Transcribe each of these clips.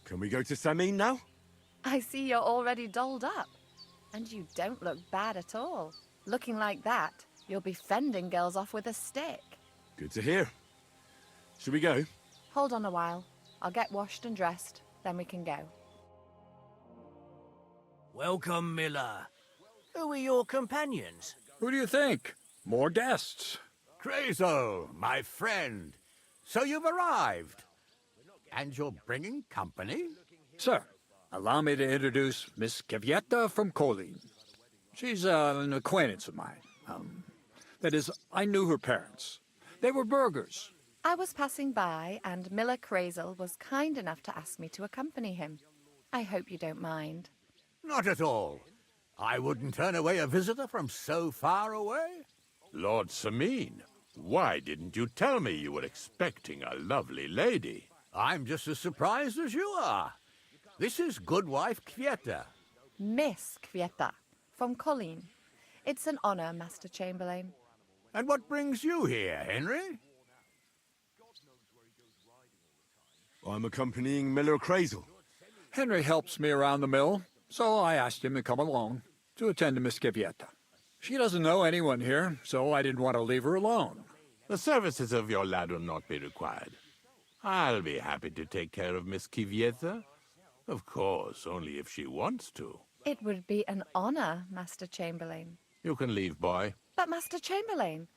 Can we go to Samin now? I see you're already dolled up. And you don't look bad at all. Looking like that, you'll be fending girls off with a stick. Good to hear. Should we go? Hold on a while. I'll get washed and dressed, then we can go. Welcome, Miller. Who are your companions? Who do you think? More guests. Crazo, my friend. So you've arrived. And you're bringing company? Sir, allow me to introduce Miss Kvyetta from Kolin. She's an acquaintance of mine. That is, I knew her parents. They were burghers. I was passing by, and Miller Crazel was kind enough to ask me to accompany him. I hope you don't mind. Not at all. I wouldn't turn away a visitor from so far away. Lord Samin, why didn't you tell me you were expecting a lovely lady? I'm just as surprised as you are. This is Goodwife Kvyetta. Miss Kvyetta, from Colleen. It's an honor, Master Chamberlain. And what brings you here, Henry? I'm accompanying Miller Crazel. Henry helps me around the mill, so I asked him to come along to attend to Miss Kvyetta. She doesn't know anyone here, so I didn't want to leave her alone. The services of your lad will not be required. I'll be happy to take care of Miss Kvyetta. Of course, only if she wants to. It would be an honor, Master Chamberlain. You can leave, boy. But, Master Chamberlain,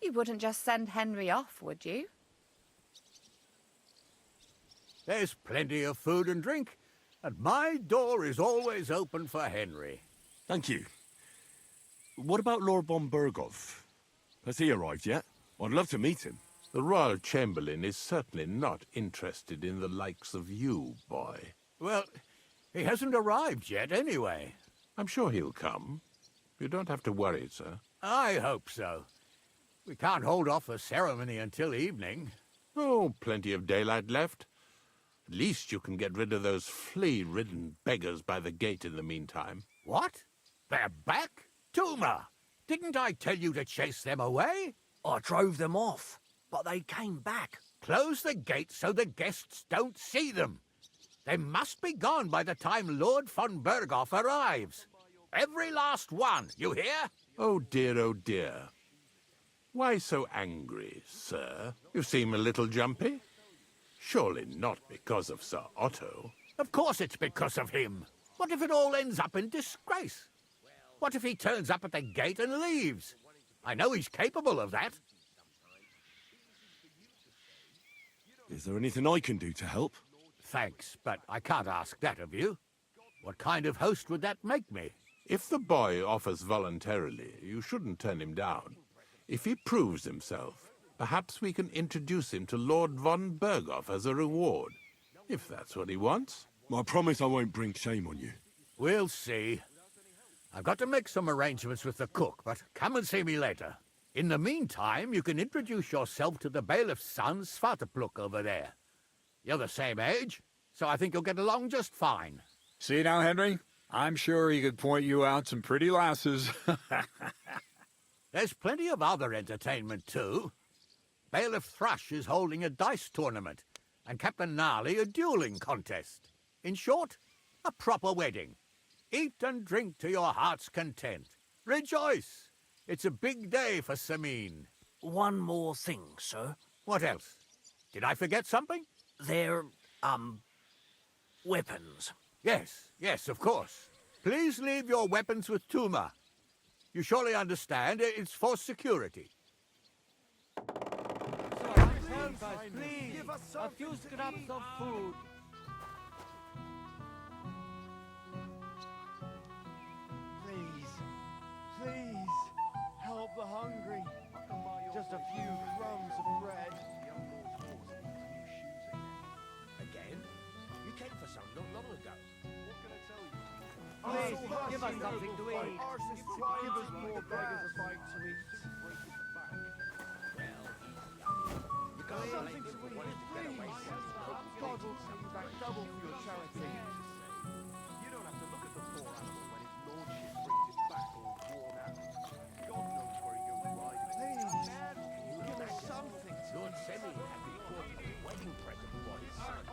you wouldn't just send Henry off, would you? There's plenty of food and drink, and my door is always open for Henry. Thank you. What about Lord von Berghoff? Has he arrived yet? I'd love to meet him. The Royal Chamberlain is certainly not interested in the likes of you, boy. Well, he hasn't arrived yet anyway. I'm sure he'll come. You don't have to worry, sir. I hope so. We can't hold off the ceremony until evening. Oh, plenty of daylight left. At least you can get rid of those flea-ridden beggars by the gate in the meantime. What? They're back? Tuma! Didn't I tell you to chase them away? I drove them off, but they came back. Close the gate so the guests don't see them. They must be gone by the time Lord von Berghoff arrives. Every last one, you hear? Oh dear, oh dear. Why so angry, sir? You seem a little jumpy. Surely not because of Sir Otto. Of course it's because of him. What if it all ends up in disgrace? What if he turns up at the gate and leaves? I know he's capable of that. Is there anything I can do to help? Thanks, but I can't ask that of you. What kind of host would that make me? If the boy offers voluntarily, you shouldn't turn him down. If he proves himself, perhaps we can introduce him to Lord von Berghoff as a reward, if that's what he wants. I promise I won't bring shame on you. We'll see. I've got to make some arrangements with the cook, but come and see me later. In the meantime, you can introduce yourself to the bailiff's son, Svartepluk, over there. You're the same age, so I think you'll get along just fine. See now, Henry? I'm sure he could point you out some pretty lasses. There's plenty of other entertainment, too. Bailiff Thrush is holding a dice tournament, and Captain Gnarly a dueling contest. In short, a proper wedding. Eat and drink to your heart's content. Rejoice! It's a big day for Samin. One more thing, sir. What else? Did I forget something? They're, weapons. Yes, of course. Please leave your weapons with Tuma. You surely understand it's for security. Please, give us a few scraps of food. Please, help the hungry. Just a few crumbs of bread. Again? You came for some not long ago. Please, give us something to eat. Give us more beggars a bite to eat. Something to eat, please. God will pay you back double for your charity. You don't have to look at the poor animal when his lordship brings it back all worn out. God knows where he goes riding. Please, give us something to Lord Semi had been brought a wedding present for his son.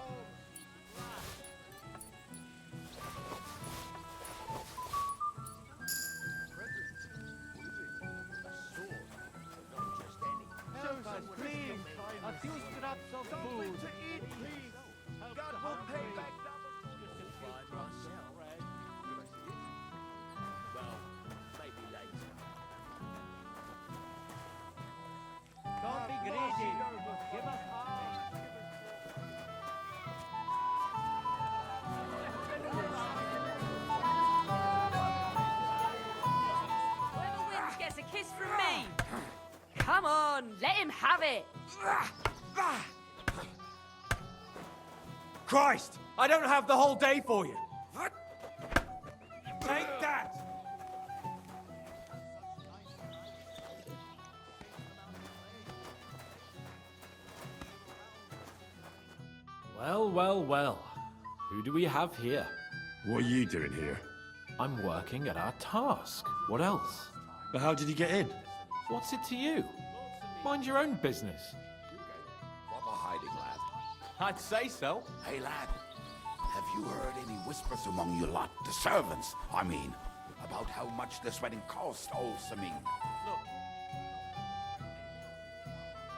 have some food to eat, please. God will pay back Don't be greedy. Give us Whoever wins gets a kiss from me. Come on, let him have it. Christ! I don't have the whole day for you. Take that! Well, well, well. Who do we have here? What are you doing here? I'm working at our task. What else? But how did you get in? What's it to you? Mind your own business. Proper hiding, lad. I'd say so. Hey, lad. Have you heard any whispers among you lot, the servants, I mean, about how much this wedding cost, old Samin?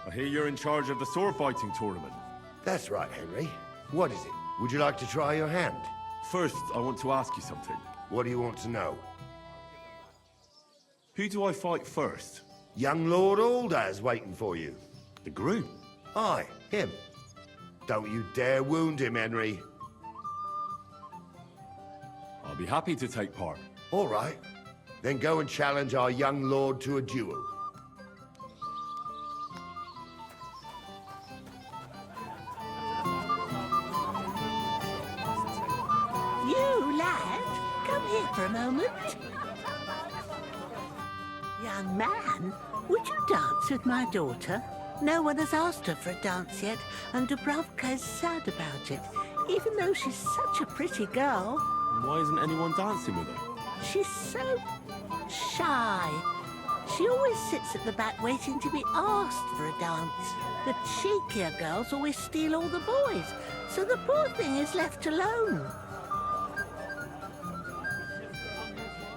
I hear you're in charge of the sword fighting tournament. That's right, Henry. What is it? Would you like to try your hand? First, I want to ask you something. What do you want to know? Who do I fight first? Young Lord Aldar's waiting for you. The groom? Aye, him. Don't you dare wound him, Henry. I'll be happy to take part. All right. Then go and challenge our young lord to a duel. You, lad, come here for a moment. Young man, would you dance with my daughter? No one has asked her for a dance yet, and Dubravka is sad about it, even though she's such a pretty girl. Why isn't anyone dancing with her? She's so shy. She always sits at the back waiting to be asked for a dance. The cheekier girls always steal all the boys, so the poor thing is left alone.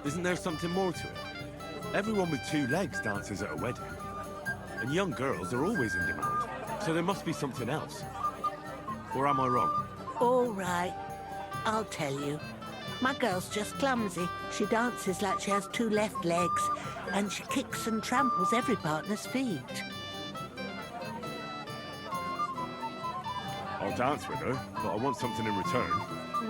Isn't there something more to it? Everyone with two legs dances at a wedding. And young girls are always in demand. So there must be something else. Or am I wrong? All right, I'll tell you. My girl's just clumsy. She dances like she has two left legs, and she kicks and tramples every partner's feet. I'll dance with her, but I want something in return.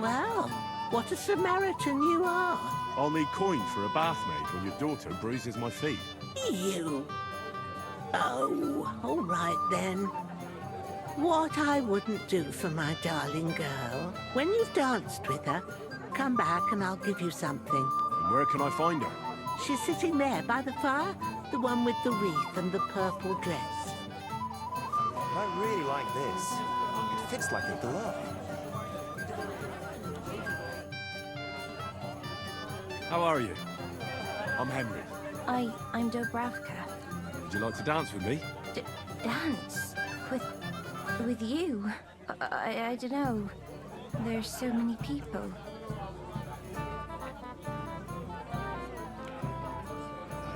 Well, what a Samaritan you are. I'll need coin for a bathmaid when your daughter bruises my feet. You. Oh, all right then. What I wouldn't do for my darling girl. When you've danced with her, come back and I'll give you something. And where can I find her? She's sitting there by the fire, the one with the wreath and the purple dress. I really like this. It fits like a glove. How are you? I'm Henry. I'm Dubravka. Would you like to dance with me? Dance? With you? I don't know. There's so many people.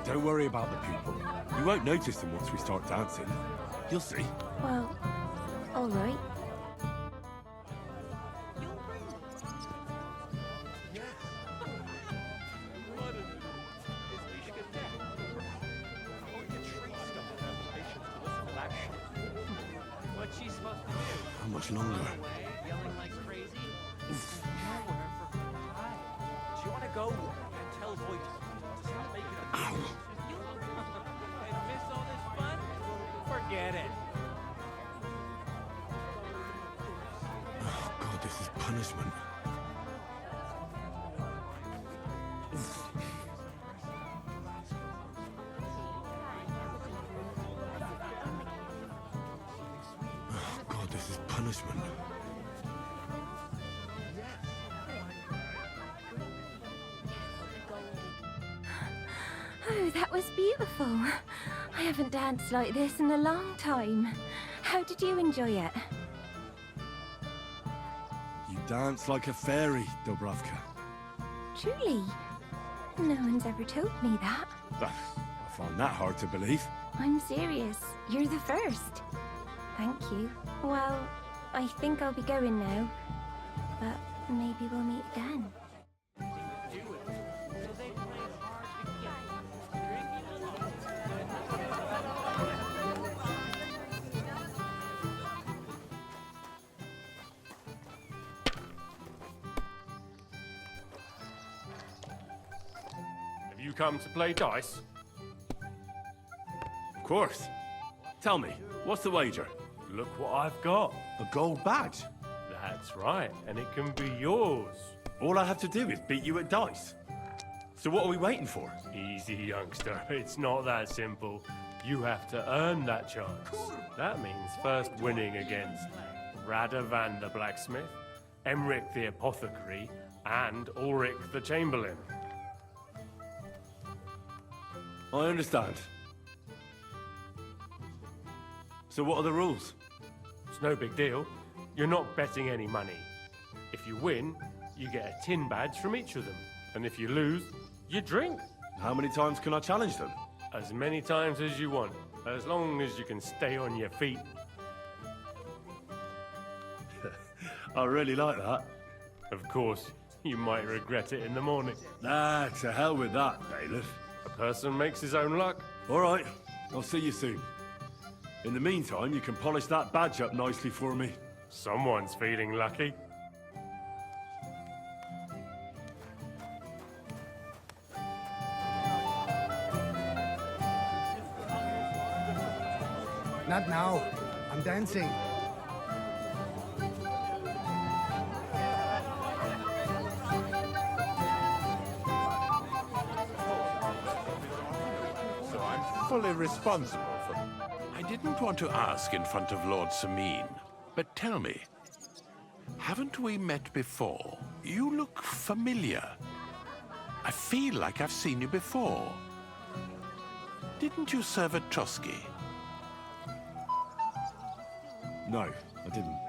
Don't worry about the people. You won't notice them once we start dancing. You'll see. Well, all right. How much longer? Yelling like crazy. Nowhere for her to hide. Do you want to go and tell Voight to stop making a Ow. And miss all this fun? Forget it. Oh, God, this is punishment. Oh, God, this is punishment. Oh, that was beautiful. I haven't danced like this in a long time. How did you enjoy it? You dance like a fairy, Dubravka. Truly? No one's ever told me that. I find that hard to believe. I'm serious. You're the first. Thank you. Well, I think I'll be going now. But maybe we'll meet again. Have you come to play dice? Of course. Tell me, what's the wager? Look what I've got. A gold badge? That's right, and it can be yours. All I have to do is beat you at dice. So what are we waiting for? Easy, youngster. It's not that simple. You have to earn that chance. That means first winning against Radovan the blacksmith, Emric the apothecary, and Ulrich the chamberlain. I understand. So what are the rules? It's no big deal. You're not betting any money. If you win, you get a tin badge from each of them. And if you lose, you drink. How many times can I challenge them? As many times as you want, as long as you can stay on your feet. I really like that. Of course, you might regret it in the morning. Ah, to hell with that, bailiff. A person makes his own luck. All right, I'll see you soon. In the meantime, you can polish that badge up nicely for me. Someone's feeling lucky. Not now. I'm dancing. So I'm fully responsible for... I didn't want to ask in front of Lord Sameen, but tell me, haven't we met before? You look familiar. I feel like I've seen you before. Didn't you serve at Trotsky? No, I didn't.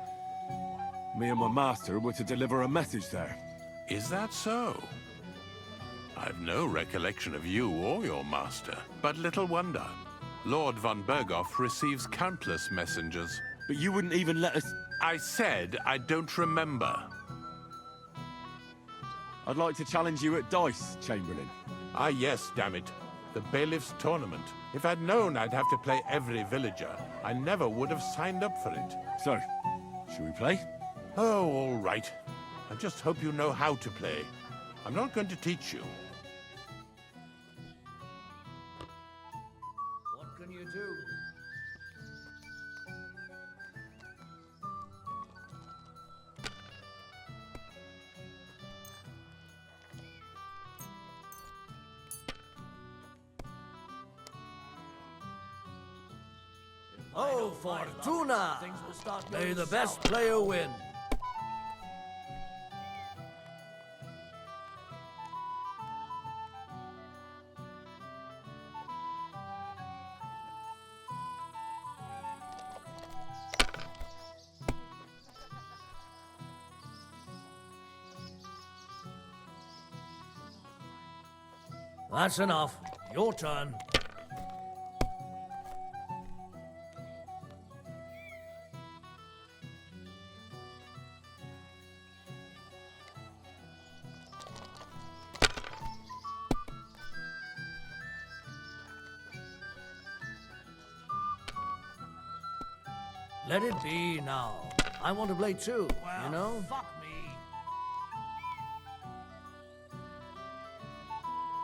Me and my master were to deliver a message there. Is that so? I've no recollection of you or your master, but little wonder. Lord von Berghoff receives countless messengers. But you wouldn't even let us... I said I don't remember. I'd like to challenge you at dice, Chamberlain. Ah, yes, damn it. The bailiff's tournament. If I'd known I'd have to play every villager, I never would have signed up for it. So, should we play? Oh, all right. I just hope you know how to play. I'm not going to teach you. What can you do? Oh, Fortuna! May the best player win. That's enough. Your turn. Let it be now. I want to play too, you know? Fuck me.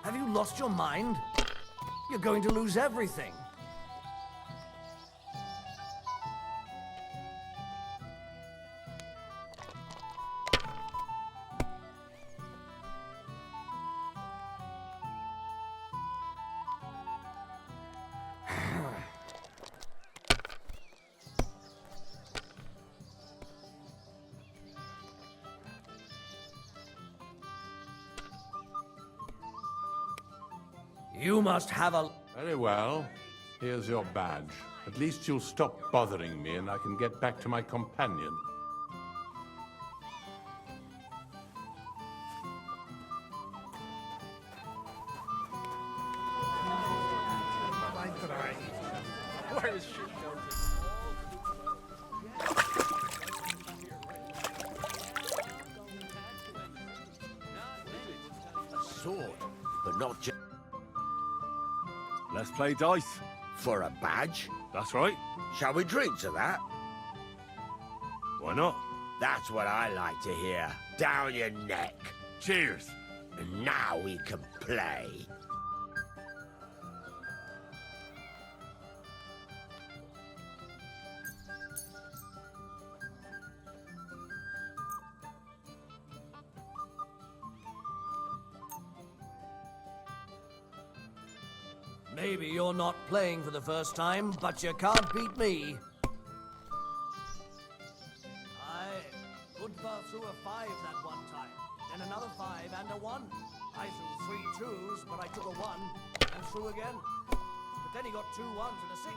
Have you lost your mind? You're going to lose everything. You must have a... Very well. Here's your badge. At least you'll stop bothering me and I can get back to my companion. Where is she going? not just... Let's play dice. For a badge? That's right. Shall we drink to that? Why not? That's what I like to hear. Down your neck. Cheers. And now we can play. Maybe you're not playing for the first time, but you can't beat me. I could pass through a 5 that one time, then another 5 and a 1. I threw 3 2s, but I took a 1 and threw again. But then he got 2 1s and a 6.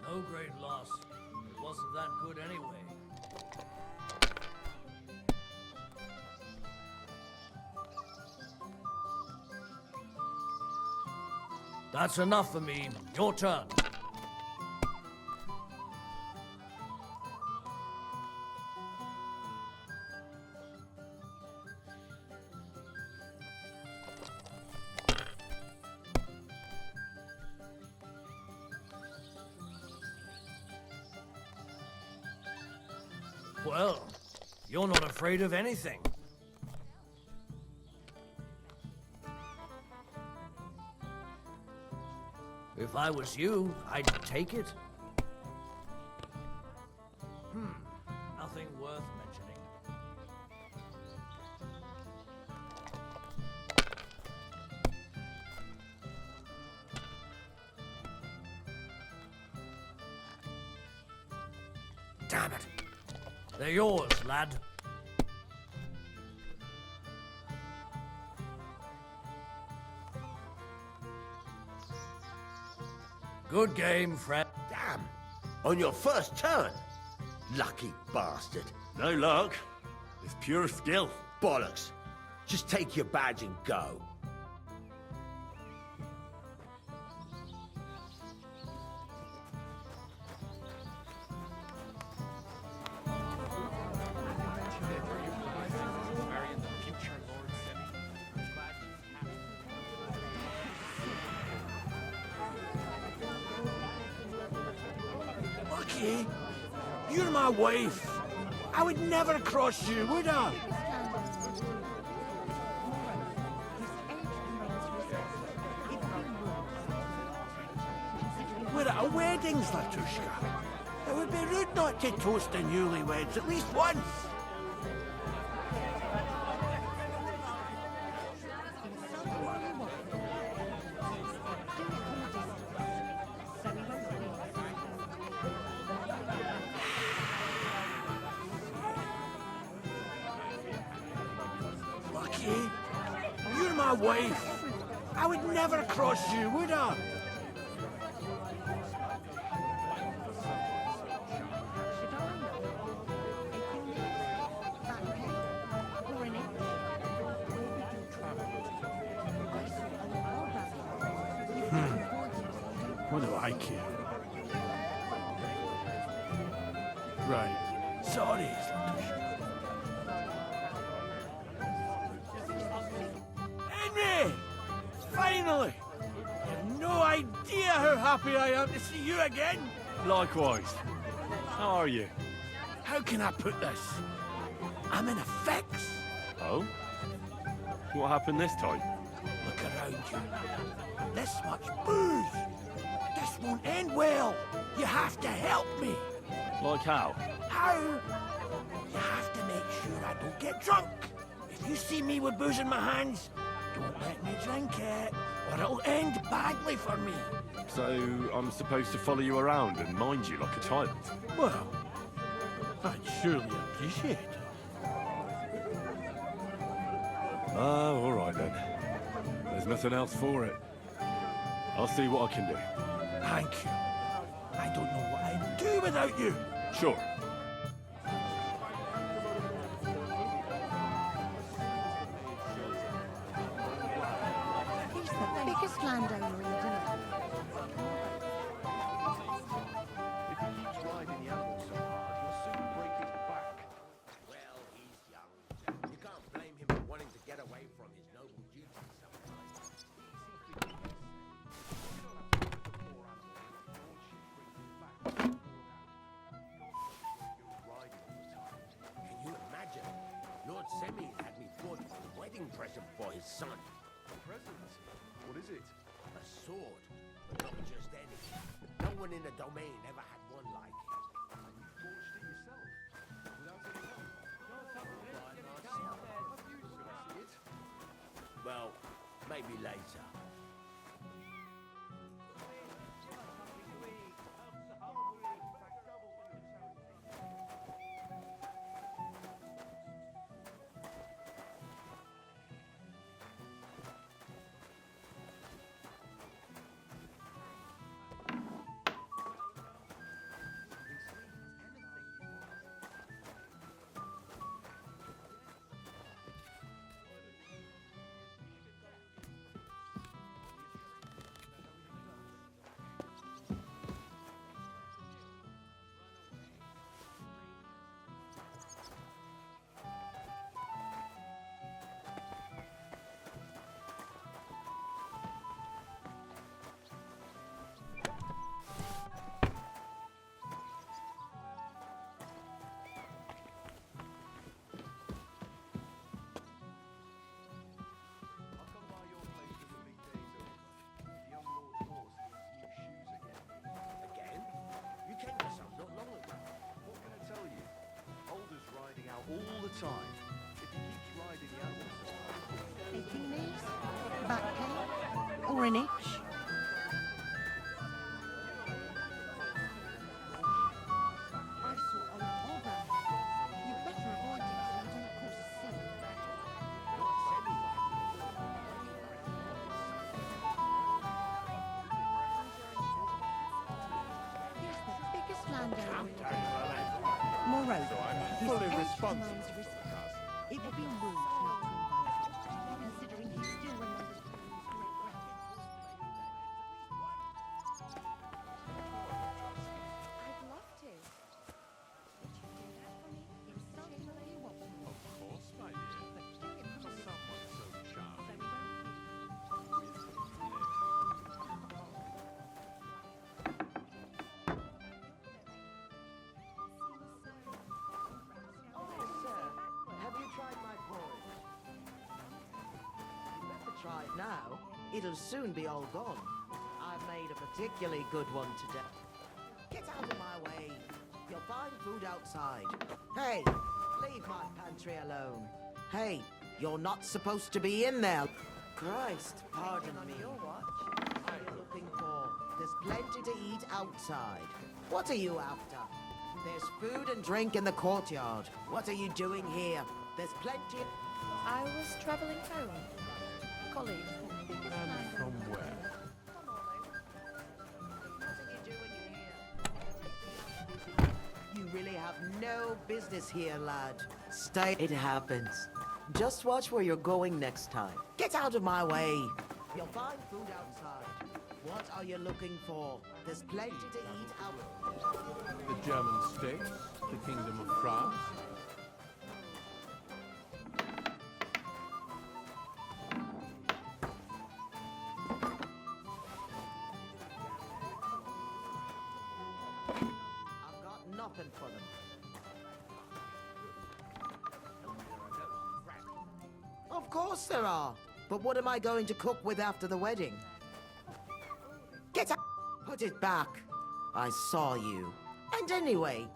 No great loss. It wasn't that good anyway. That's enough for me. Your turn. Well, you're not afraid of anything. If I was you, I'd take it. Nothing worth mentioning. Damn it. They're yours, lad. Good game, friend. Damn. On your first turn. Lucky bastard. No luck. It's pure skill. Bollocks. Just take your badge and go. Lucky, you're my wife. I would never cross you, would I? We're at a wedding, Zlatushka. It would be rude not to toast the newlyweds at least once. Lucky, you're my wife. I would never cross you, would I? What do I care? Right. Sorry, Zlatushka. Henry! Finally! You have no idea how happy I am to see you again. Likewise. How are you? How can I put this? I'm in a fix. Oh? What happened this time? Look around you. This much booze. This won't end well. You have to help me. Like how? How? You have to make sure I don't get drunk. If you see me with booze in my hands, don't let me drink it, or it'll end badly for me. So I'm supposed to follow you around and mind you like a child? Well, I'd surely appreciate it. Oh, all right then. There's nothing else for it. I'll see what I can do. Thank you. I don't know what I'd do without you. Sure. He's the biggest landowner in the village. If he keeps riding the animal so hard, he'll soon break his back. Well, he's young. You can't blame him for wanting to get his son. Present? What is it? A sword, but not just any. No one in the domain ever had one like it. And you forged it yourself? Without any help? Could I see it? Well, maybe later. I've come by your place when the big day's over. The young lord's horse needs new shoes again. Again? You came to some not long ago. What can I tell you? Alder's riding out all the time. If he keeps riding the animals... Aching knees? Back pain? Or an itch? I saw a bother. You better avoid it so you don't cause a scene. He's the biggest landowner in town. Moreover, his fully age responsible. demands respect. It would be rude not to invite him, considering he still remembers Tony's great I'd love to. Would you do that for me? It's something that you want. Of course, my dear. For someone so charming. Have you tried my porridge? You better try it now. It'll soon be all gone. I've made a particularly good one today. Get out of my way. You'll find food outside. Hey, leave my pantry alone. Hey, you're not supposed to be in there. Christ, pardon me. What are you looking for? There's plenty to eat outside. What are you after? There's food and drink in the courtyard. What are you doing here? There's plenty. I was travelling home. Colleague. And from where? You really have no business here, lad. Stay. It happens. Just watch where you're going next time. Get out of my way. You'll find food outside. What are you looking for? There's plenty to eat out. The German states? The Kingdom of France? I've got nothing for them. Of course there are. But what am I going to cook with after the wedding? Get out! Put it back. I saw you. And anyway,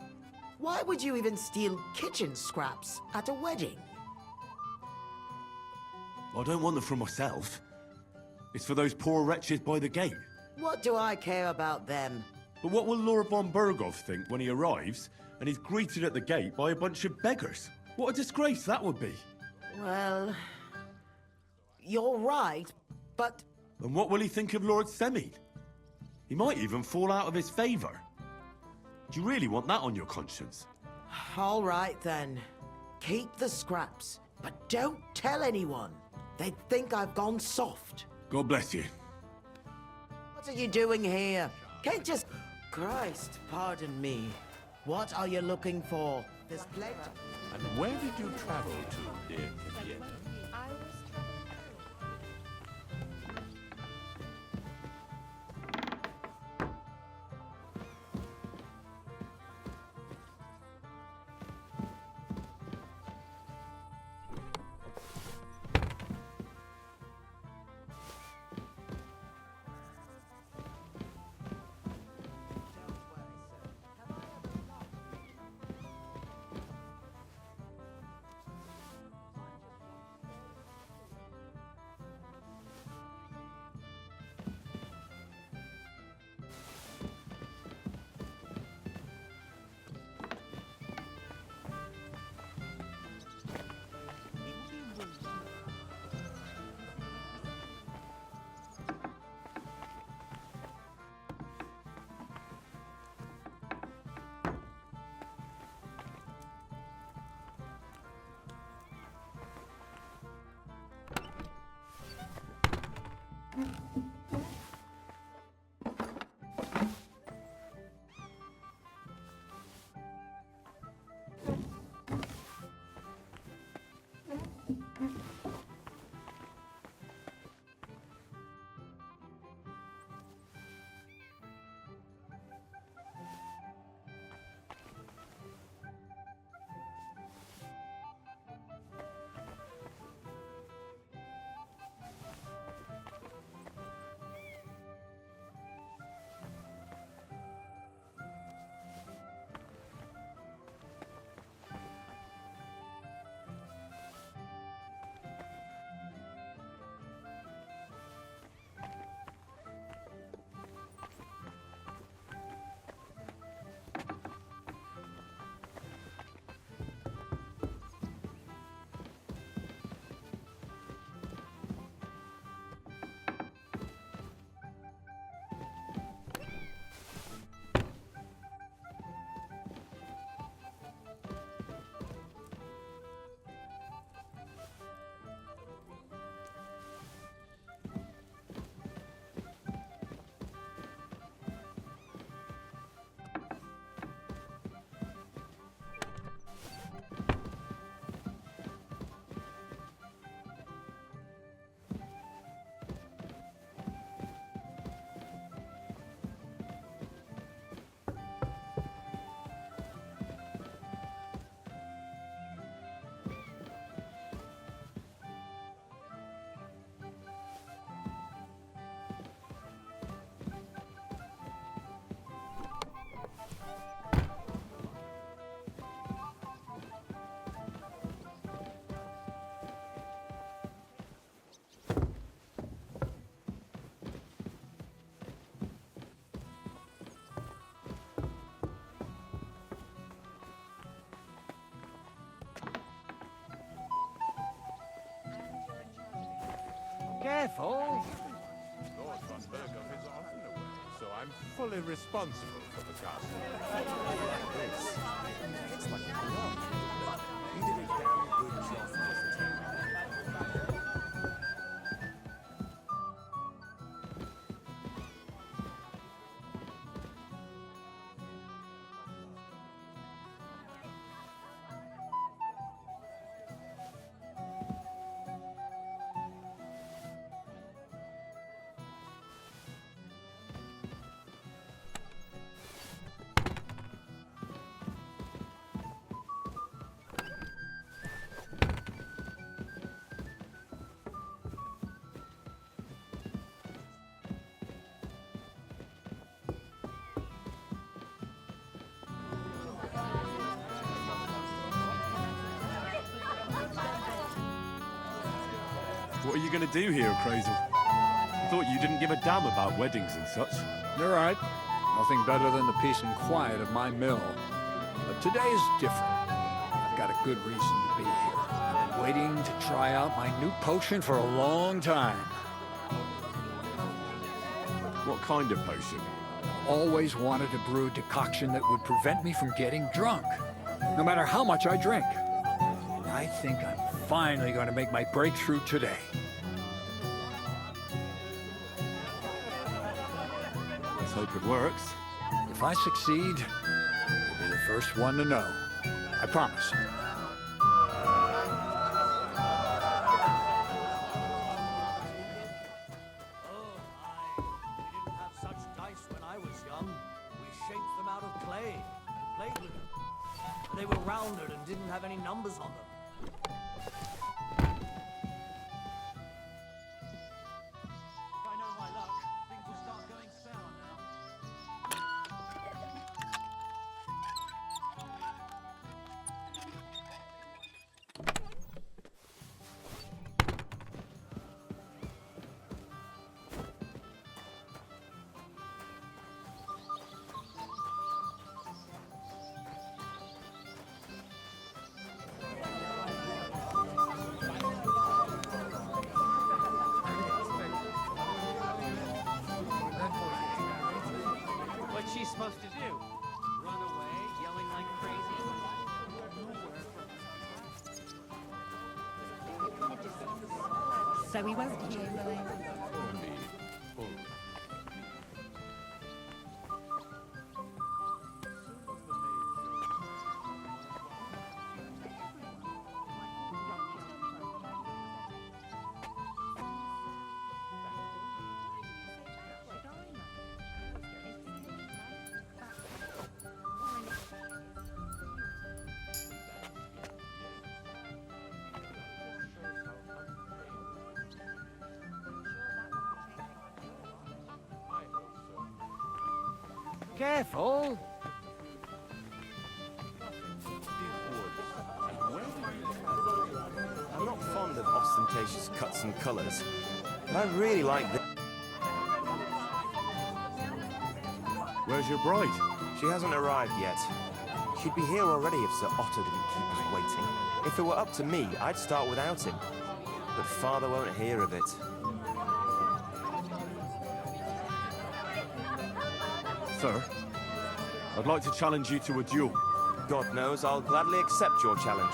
why would you even steal kitchen scraps at a wedding? I don't want them for myself. It's for those poor wretches by the gate. What do I care about them? But what will Lord von Berghoff think when he arrives and he's greeted at the gate by a bunch of beggars? What a disgrace that would be. Well, you're right, but... And what will he think of Lord Semine? He might even fall out of his favour. Do you really want that on your conscience? All right then. Keep the scraps, but don't tell anyone. They'd think I've gone soft. God bless you. What are you doing here? Can't just... Christ, pardon me. What are you looking for? There's plenty... And where did you travel to, dear Henrietta? I was fully responsible for the castle. This. It fits like a glove. You did a damn good job, Mr. Taylor. What are you going to do here, Crazel? I thought you didn't give a damn about weddings and such. You're right. Nothing better than the peace and quiet of my mill. But today is different. I've got a good reason to be here. I've been waiting to try out my new potion for a long time. What kind of potion? I've always wanted to brew a decoction that would prevent me from getting drunk, no matter how much I drink. And I think I'm finally going to make my breakthrough today. Let's hope it works. If I succeed, you'll be the first one to know. I promise. We didn't have such dice when I was young. We shaped them out of clay and played with them. They were rounded and didn't have any numbers on them. If I know my luck, things will start going sour now. What's she supposed to do? Run away, yelling like crazy? So we won't, Chamberlain. Careful! I'm not fond of ostentatious cuts and colours, but I really like this. Where's your bride? She hasn't arrived yet. She'd be here already if Sir Otto didn't keep us waiting. If it were up to me, I'd start without him. But Father won't hear of it. Sir, I'd like to challenge you to a duel. God knows I'll gladly accept your challenge.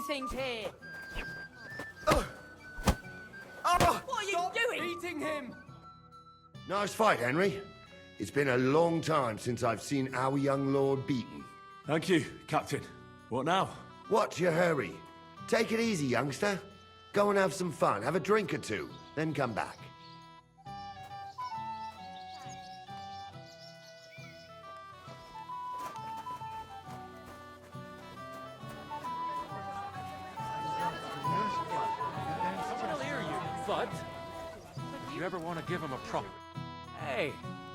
Things here. What are you doing? Beating him! Nice fight, Henry. It's been a long time since I've seen our young lord beaten. Thank you, Captain. What now? What's your hurry? Take it easy, youngster. Go and have some fun, have a drink or two, then come back. I'll hear you, but if you ever want to give him a proper... Hey,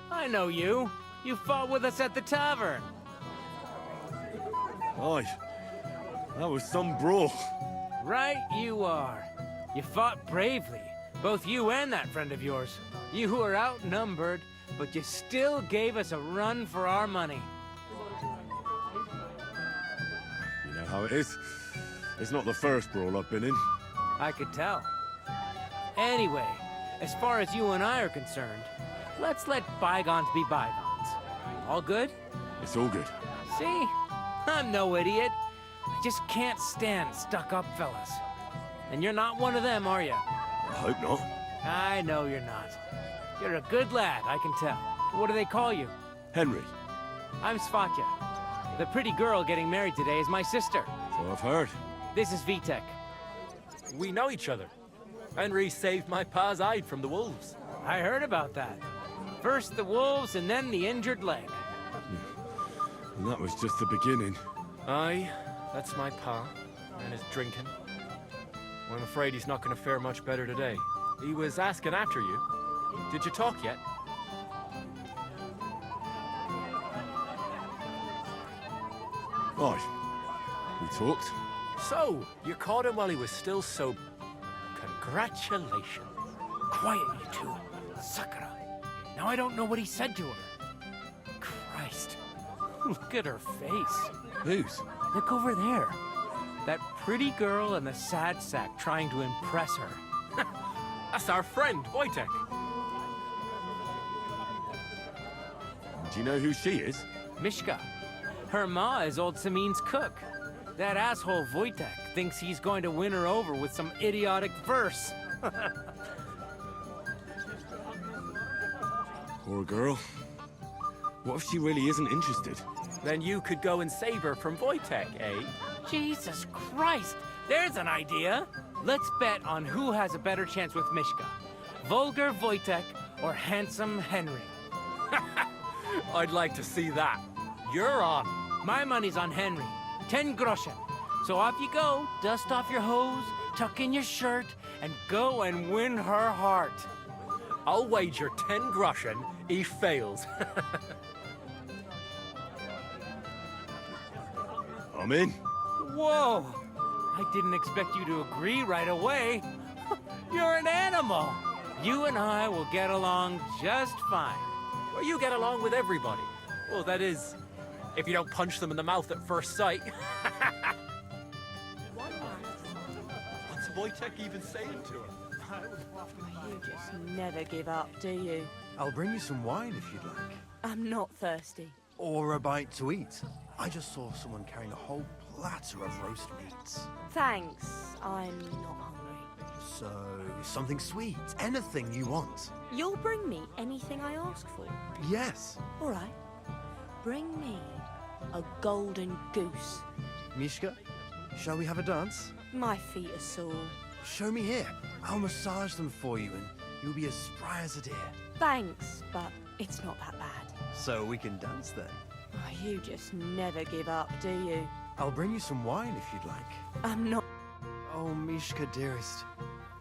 I know you. You fought with us at the tavern. Aye. That was some brawl. Right you are. You fought bravely, both you and that friend of yours. You were outnumbered, but you still gave us a run for our money. You know how it is. It's not the first brawl I've been in. I could tell. Anyway, as far as you and I are concerned, let's let bygones be bygones. All good? It's all good. See? I'm no idiot. I just can't stand stuck-up fellas. And you're not one of them, are you? I hope not. I know you're not. You're a good lad, I can tell. What do they call you? Henry. I'm Svatya. The pretty girl getting married today is my sister. So I've heard. This is Vitek. We know each other. Henry saved my pa's hide from the wolves. I heard about that. First the wolves and then the injured leg. And that was just the beginning. Aye, that's my pa, and his drinking. Well, I'm afraid he's not going to fare much better today. He was asking after you. Did you talk yet? Aye. We talked. So, you caught him while he was still sober. Congratulations. Quiet, you two. Sakura. Now I don't know what he said to her. Christ. Look at her face. Whose? Look over there. That pretty girl and the sad sack trying to impress her. That's our friend, Wojtek. Do you know who she is? Mishka. Her ma is old Samin's cook. That asshole Wojtek thinks he's going to win her over with some idiotic verse. Poor girl. What if she really isn't interested? Then you could go and save her from Wojtek, eh? Jesus Christ! There's an idea! Let's bet on who has a better chance with Mishka. Vulgar Wojtek or handsome Henry. I'd like to see that. You're on. My money's on Henry. 10 groschen. So off you go, dust off your hose, tuck in your shirt, and go and win her heart. I'll wager 10 groschen he fails. I'm in. Whoa! I didn't expect you to agree right away. You're an animal. You and I will get along just fine. Well, you get along with everybody. Well, that is, if you don't punch them in the mouth at first sight. What's Wojtek even saying to her? You just never give up, do you? I'll bring you some wine if you'd like. I'm not thirsty. Or a bite to eat. I just saw someone carrying a whole platter of roast meats. Thanks, I'm not hungry. So, something sweet. Anything you want. You'll bring me anything I ask for? Yes. All right. Bring me a golden goose. Mishka, shall we have a dance? My feet are sore. Show me here. I'll massage them for you and you'll be as spry as a deer. Thanks, but it's not that bad. So we can dance then. Oh, you just never give up, do you? I'll bring you some wine if you'd like. I'm not... Oh, Mishka, dearest.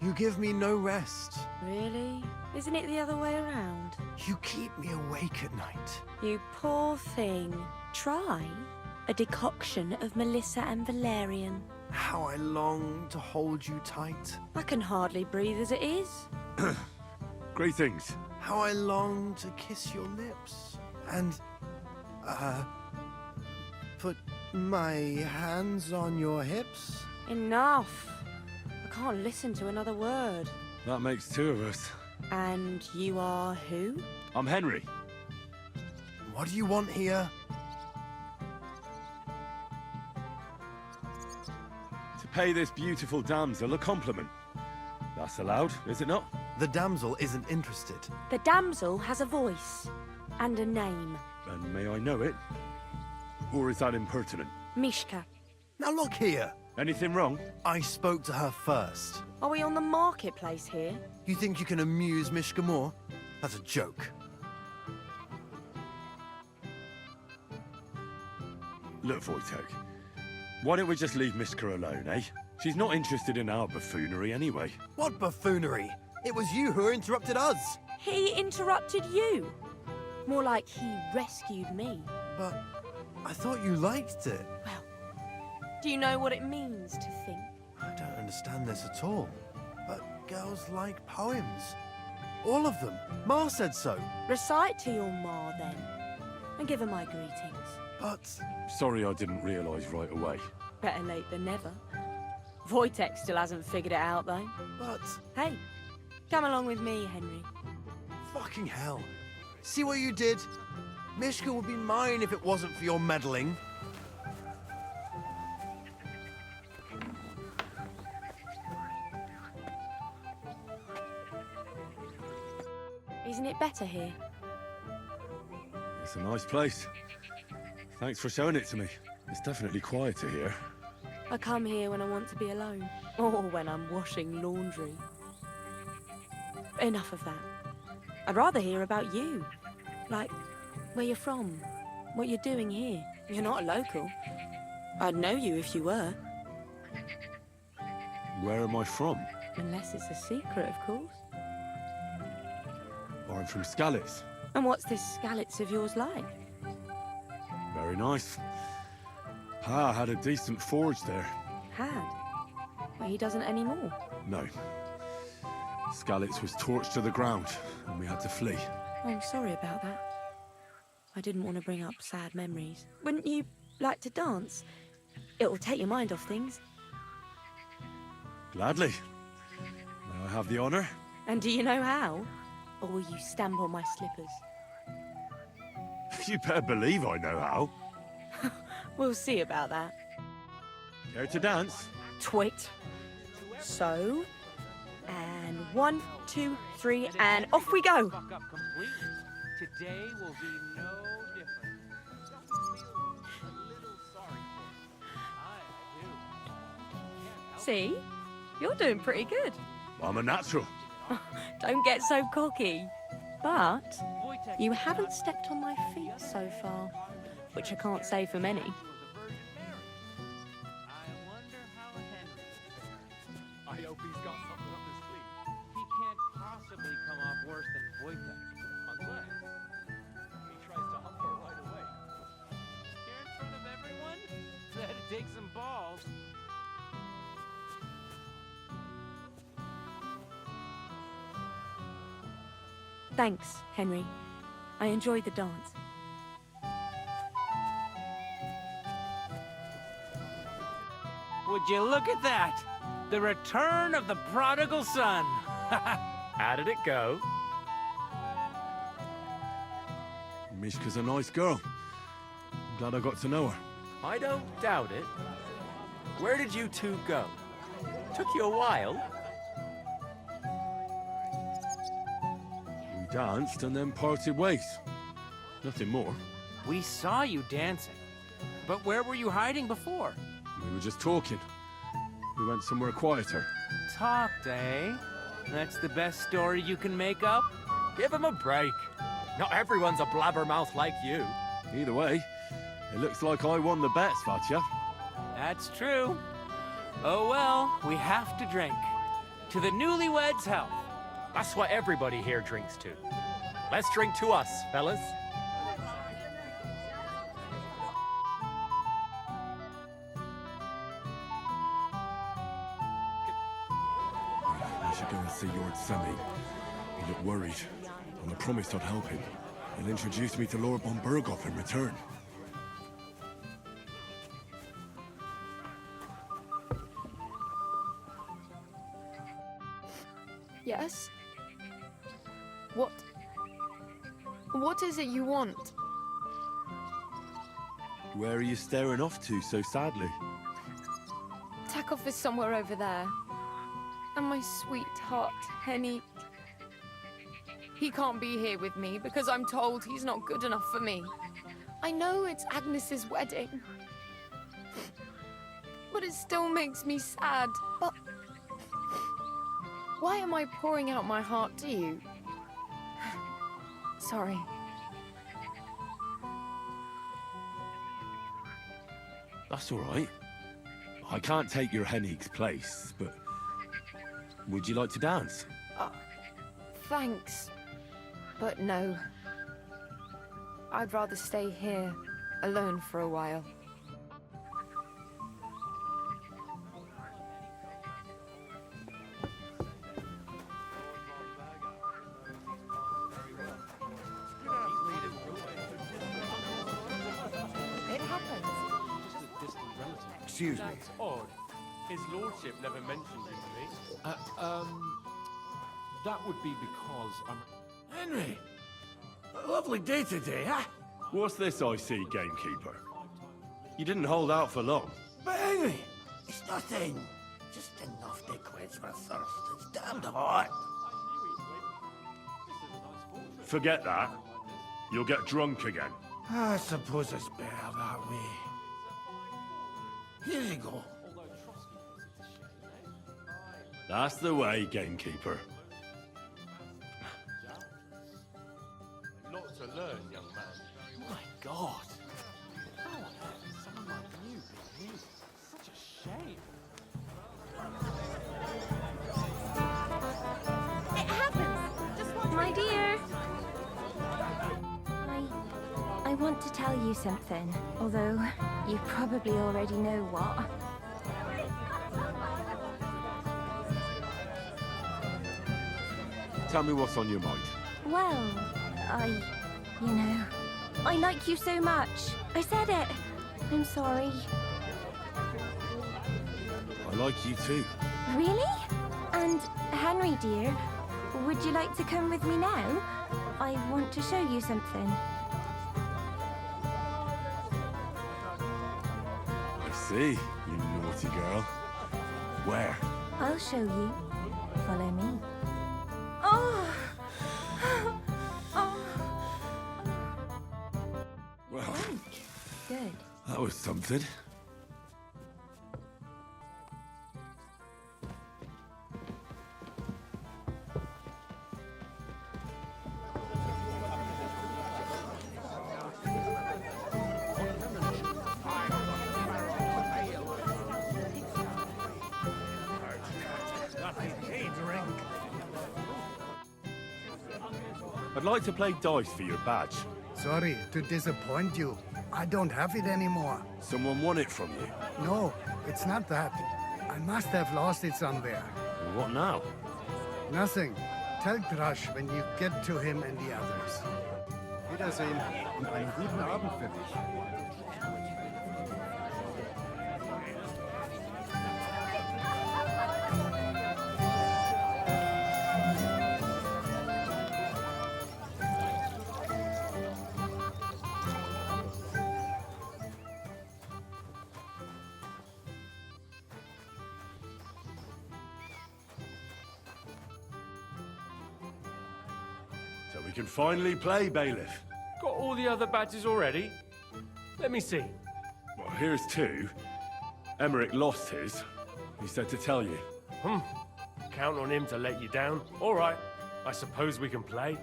You give me no rest. Really? Isn't it the other way around? You keep me awake at night. You poor thing. Try a decoction of Melissa and valerian. How I long to hold you tight. I can hardly breathe as it is. Great things. How I long to kiss your lips. And, put my hands on your hips. Enough. I can't listen to another word. That makes two of us. And you are who? I'm Henry. What do you want here? To pay this beautiful damsel a compliment. That's allowed, is it not? The damsel isn't interested. The damsel has a voice and a name. And may I know it? Or is that impertinent? Mishka. Now look here. Anything wrong? I spoke to her first. Are we on the marketplace here? You think you can amuse Mishka more? That's a joke. Look, Wojtek, why don't we just leave Mishka alone, eh? She's not interested in our buffoonery anyway. What buffoonery? It was you who interrupted us. He interrupted you. More like he rescued me. But I thought you liked it. Do you know what it means to think? I don't understand this at all. But girls like poems. All of them. Ma said so. Recite to your ma, then. And give her my greetings. But... Sorry I didn't realise right away. Better late than never. Wojtek still hasn't figured it out, though. But... Hey, come along with me, Henry. Fucking hell. See what you did? Mishka would be mine if it wasn't for your meddling. Isn't it better here? It's a nice place. Thanks for showing it to me. It's definitely quieter here. I come here when I want to be alone. Or when I'm washing laundry. Enough of that. I'd rather hear about you. Like, where you're from. What you're doing here. You're not a local. I'd know you if you were. Where am I from? Unless it's a secret, of course. I'm from Skalitz. And what's this Skalitz of yours like? Very nice. Pa had a decent forge there. Had? Well, he doesn't anymore. No. Skalitz was torched to the ground, and we had to flee. I'm sorry about that. I didn't want to bring up sad memories. Wouldn't you like to dance? It'll take your mind off things. Gladly. May I have the honor? And do you know how? Or will you stamp on my slippers? You better believe I know how. We'll see about that. Care to dance? Twit. So, and 1, 2, 3, and off we go. Fuck up completely. Today will be no different. See? You're doing pretty good. I'm a natural. Don't get so cocky. But you haven't stepped on my feet so far, which I can't say for many. I hope he's got something up his sleeve. He can't possibly come off worse than Wojtek, unless he tries to hump her right away. Here in front of everyone? That'd take some balls. Thanks, Henry. I enjoyed the dance. Would you look at that? The return of the prodigal son. How did it go? Mishka's a nice girl. I'm glad I got to know her. I don't doubt it. Where did you two go? Took you a while. We danced and then parted ways. Nothing more. We saw you dancing. But where were you hiding before? We were just talking. We went somewhere quieter. Talked, eh? That's the best story you can make up? Give him a break. Not everyone's a blabbermouth like you. Either way, it looks like I won the bet, Svatya. That's true. Oh well, we have to drink. To the newlyweds' health. That's what everybody here drinks to. Let's drink to us, fellas. I should go and see Lord Semi. He looked worried, and I promised I'd help him. He'll introduce me to Lord von Berghoff in return. Yes? What? What is it you want? Where are you staring off to so sadly? Takov is somewhere over there. And my sweetheart, Henny... He can't be here with me because I'm told he's not good enough for me. I know it's Agnes's wedding. But but it still makes me sad. But why am I pouring out my heart to you? Sorry. That's all right. I can't take your Henig's place, but would you like to dance? Thanks. But no. I'd rather stay here, alone for a while. It happens. Just a distant relative. Excuse me. That's odd. His lordship never mentioned him to me. That would be because I'm... Henry! A lovely day today, huh? What's this I see, gamekeeper? You didn't hold out for long. But Henry, it's nothing. Just enough to quench my thirst. It's damned hot. Forget that. You'll get drunk again. I suppose it's better that way. Here you go. That's the way, gamekeeper. Lot to learn, young man. My God. How on earth is someone like you being here? Such a shame. It happens. Just watch my dear. I want to tell you something, although you probably already know what. Tell me what's on your mind. Well, you know, I like you so much. I said it. I'm sorry. I like you too. Really? And Henry, dear, would you like to come with me now? I want to show you something. I see, you naughty girl. Where? I'll show you. Follow me. Oh! Oh! Well, Good. that was something. I'd like to play dice for your badge. Sorry to disappoint you. I don't have it anymore. Someone won it from you. No, it's not that. I must have lost it somewhere. What now? Nothing. Tell Crush when you get to him and the others. Wiedersehen und einen guten Abend für dich. So we can finally play, Bailiff. Got all the other badges already? Let me see. Well, here's two. Emmerich lost his. He said to tell you. Count on him to let you down. All right. I suppose we can play.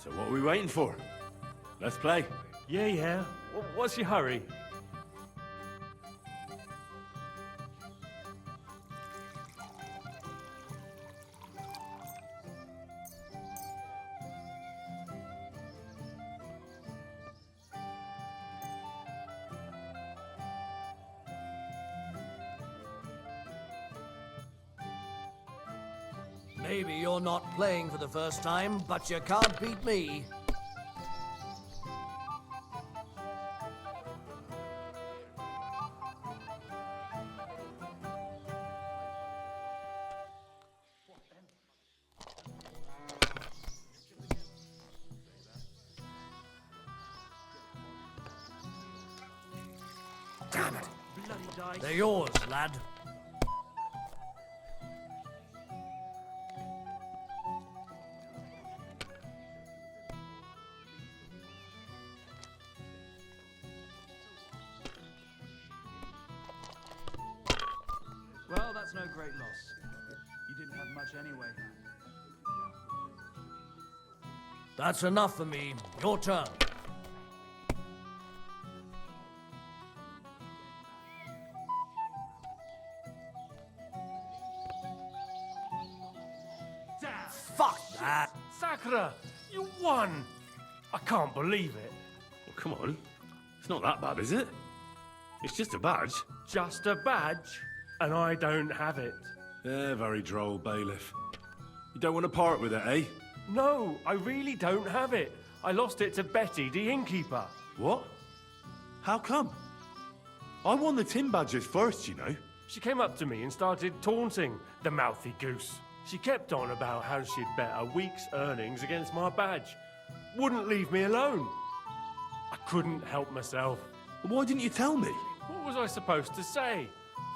So what are we waiting for? Let's play. Yeah. What's your hurry? Maybe you're not playing for the first time, but you can't beat me. Damn it! They're yours, lad. no great loss. You didn't have much anyway. That's enough for me. Your turn. Fuck that! Sakura, you won! I can't believe it. Well, come on. It's not that bad, is it? It's just a badge. Just a badge, and I don't have it. Yeah, very droll, bailiff. You don't want to part with it, eh? No, I really don't have it. I lost it to Betty, the innkeeper. What? How come? I won the tin badges first, you know. She came up to me and started taunting, the mouthy goose. She kept on about how she'd bet a week's earnings against my badge. Wouldn't leave me alone. I couldn't help myself. Why didn't you tell me? What was I supposed to say?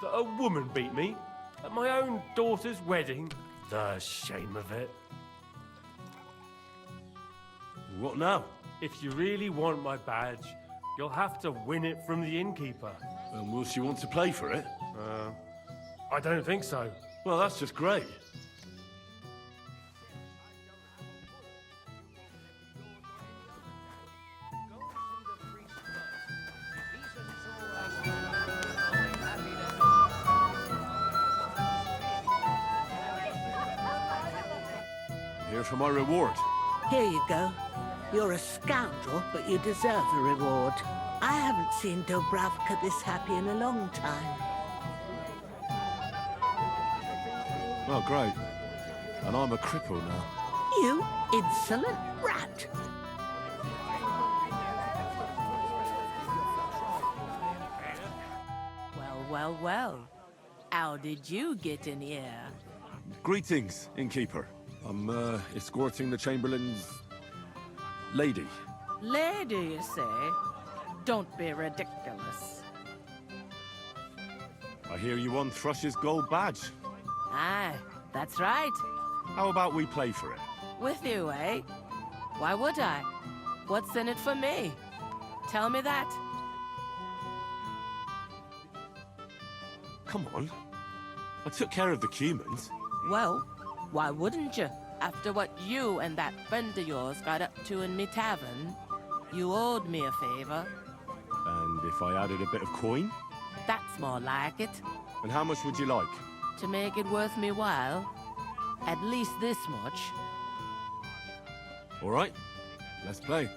That a woman beat me? At my own daughter's wedding? The shame of it. What now? If you really want my badge, you'll have to win it from the innkeeper. And will she want to play for it? I don't think so. Well, that's just great. Here for my reward. Here you go. You're a scoundrel, but you deserve a reward. I haven't seen Dubravka this happy in a long time. Oh, great. And I'm a cripple now. You insolent rat! Well, well, well. How did you get in here? Greetings, innkeeper. I'm escorting the Chamberlain's lady. Lady, you say? Don't be ridiculous. I hear you won Thrush's gold badge. Aye, that's right. How about we play for it? With you, eh? Why would I? What's in it for me? Tell me that. Come on. I took care of the Cumans. Well, why wouldn't you? After what you and that friend of yours got up to in me tavern, you owed me a favor. And if I added a bit of coin? That's more like it. And how much would you like? To make it worth me while, at least this much. All right, let's play.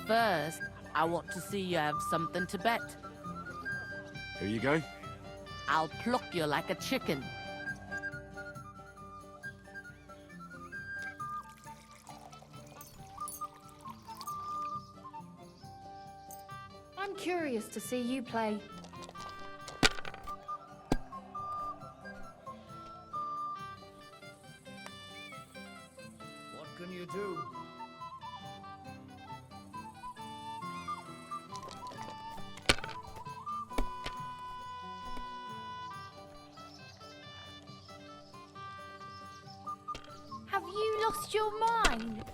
First, I want to see you have something to bet. Here you go. I'll pluck you like a chicken. I'm curious to see you play. What can you do? Have you lost your mind?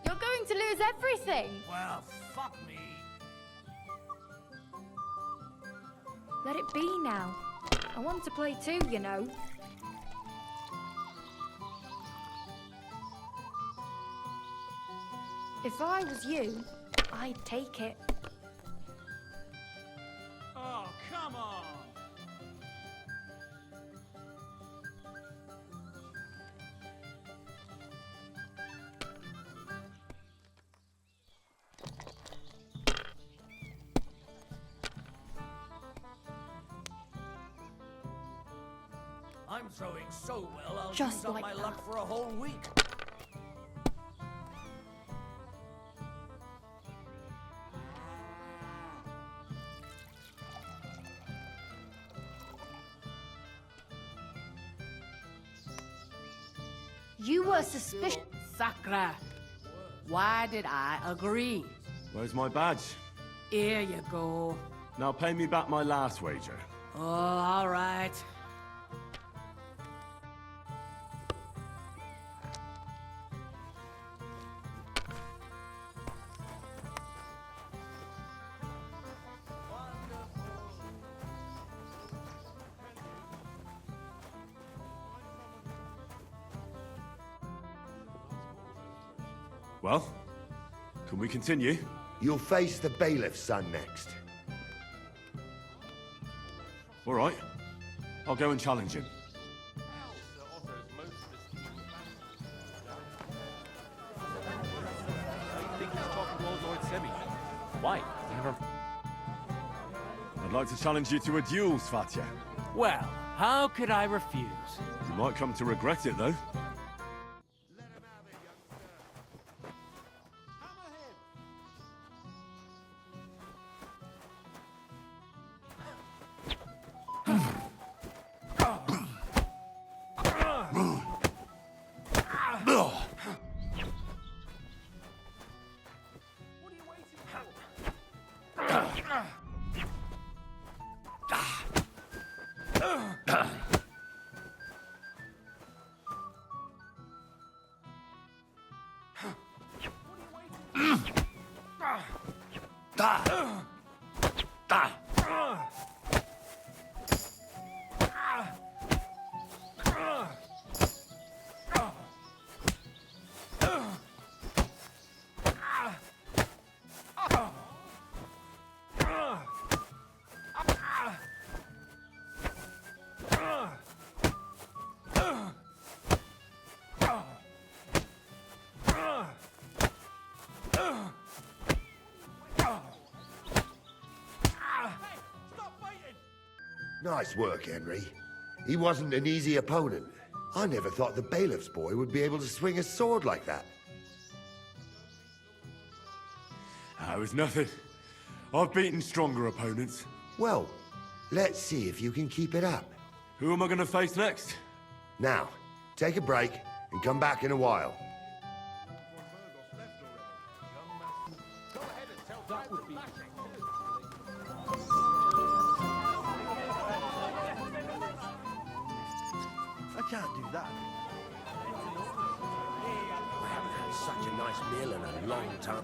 You're going to lose everything. Well, fuck me. Let it be now. I want to play too, you know. If I was you, I'd take it. Oh, come on! I'm throwing so well, I'll Just use up like my that. luck for a whole week. You were suspicious. Sakura, why did I agree? Where's my badge? Here you go. Now pay me back my last wager. Oh, all right. Well, can we continue? You'll face the bailiff's son next. All right. I'll go and challenge him. I think he's talking to old Lord Semi. Why? Never. I'd like to challenge you to a duel, Svatya. Well, how could I refuse? You might come to regret it, though. Nice work, Henry. He wasn't an easy opponent. I never thought the bailiff's boy would be able to swing a sword like that. That was nothing. I've beaten stronger opponents. Well, let's see if you can keep it up. Who am I going to face next? Now, take a break and come back in a while. I can't do that. I haven't had such a nice meal in a long time.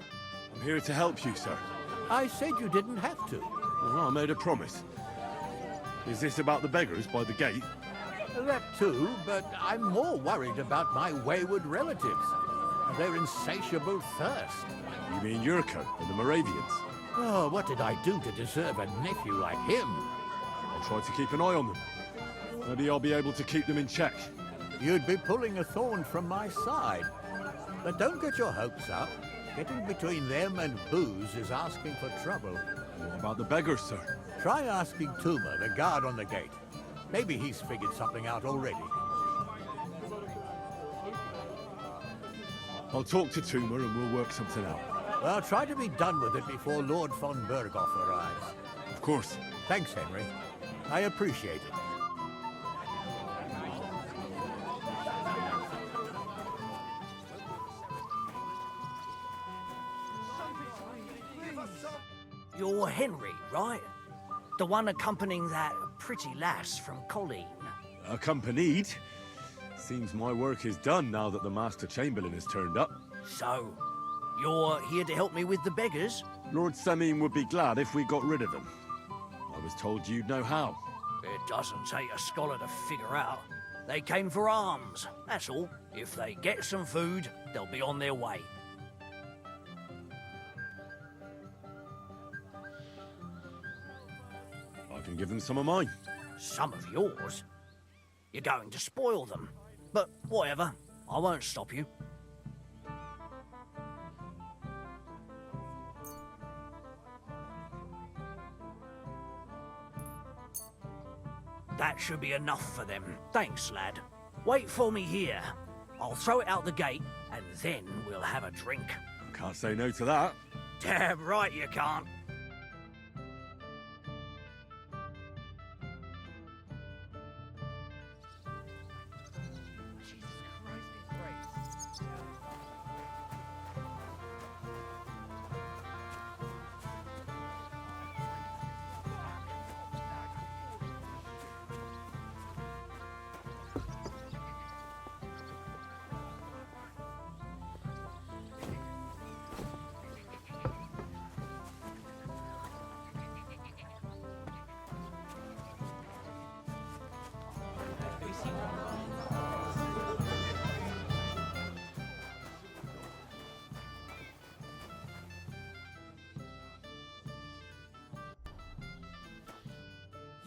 I'm here to help you, sir. I said you didn't have to. Well, I made a promise. Is this about the beggars by the gate? That too, but I'm more worried about my wayward relatives. Their insatiable thirst. You mean Yurko and the Moravians? Oh, what did I do to deserve a nephew like him? I'll try to keep an eye on them. Maybe I'll be able to keep them in check. You'd be pulling a thorn from my side. But don't get your hopes up. Getting between them and booze is asking for trouble. What about the beggars, sir? Try asking Tuma, the guard on the gate. Maybe he's figured something out already. I'll talk to Tuma and we'll work something out. Well, try to be done with it before Lord von Berghoff arrives. Of course. Thanks, Henry. I appreciate it. You're Henry, right? The one accompanying that pretty lass from Colleen. Accompanied? Seems my work is done now that the Master Chamberlain has turned up. So, you're here to help me with the beggars? Lord Semime would be glad if we got rid of them. I was told you'd know how. It doesn't take a scholar to figure out. They came for alms, that's all. If they get some food, they'll be on their way. I can give them some of mine. Some of yours? You're going to spoil them. But whatever, I won't stop you. That should be enough for them. Thanks, lad. Wait for me here. I'll throw it out the gate, and then we'll have a drink. Can't say no to that. Damn right you can't.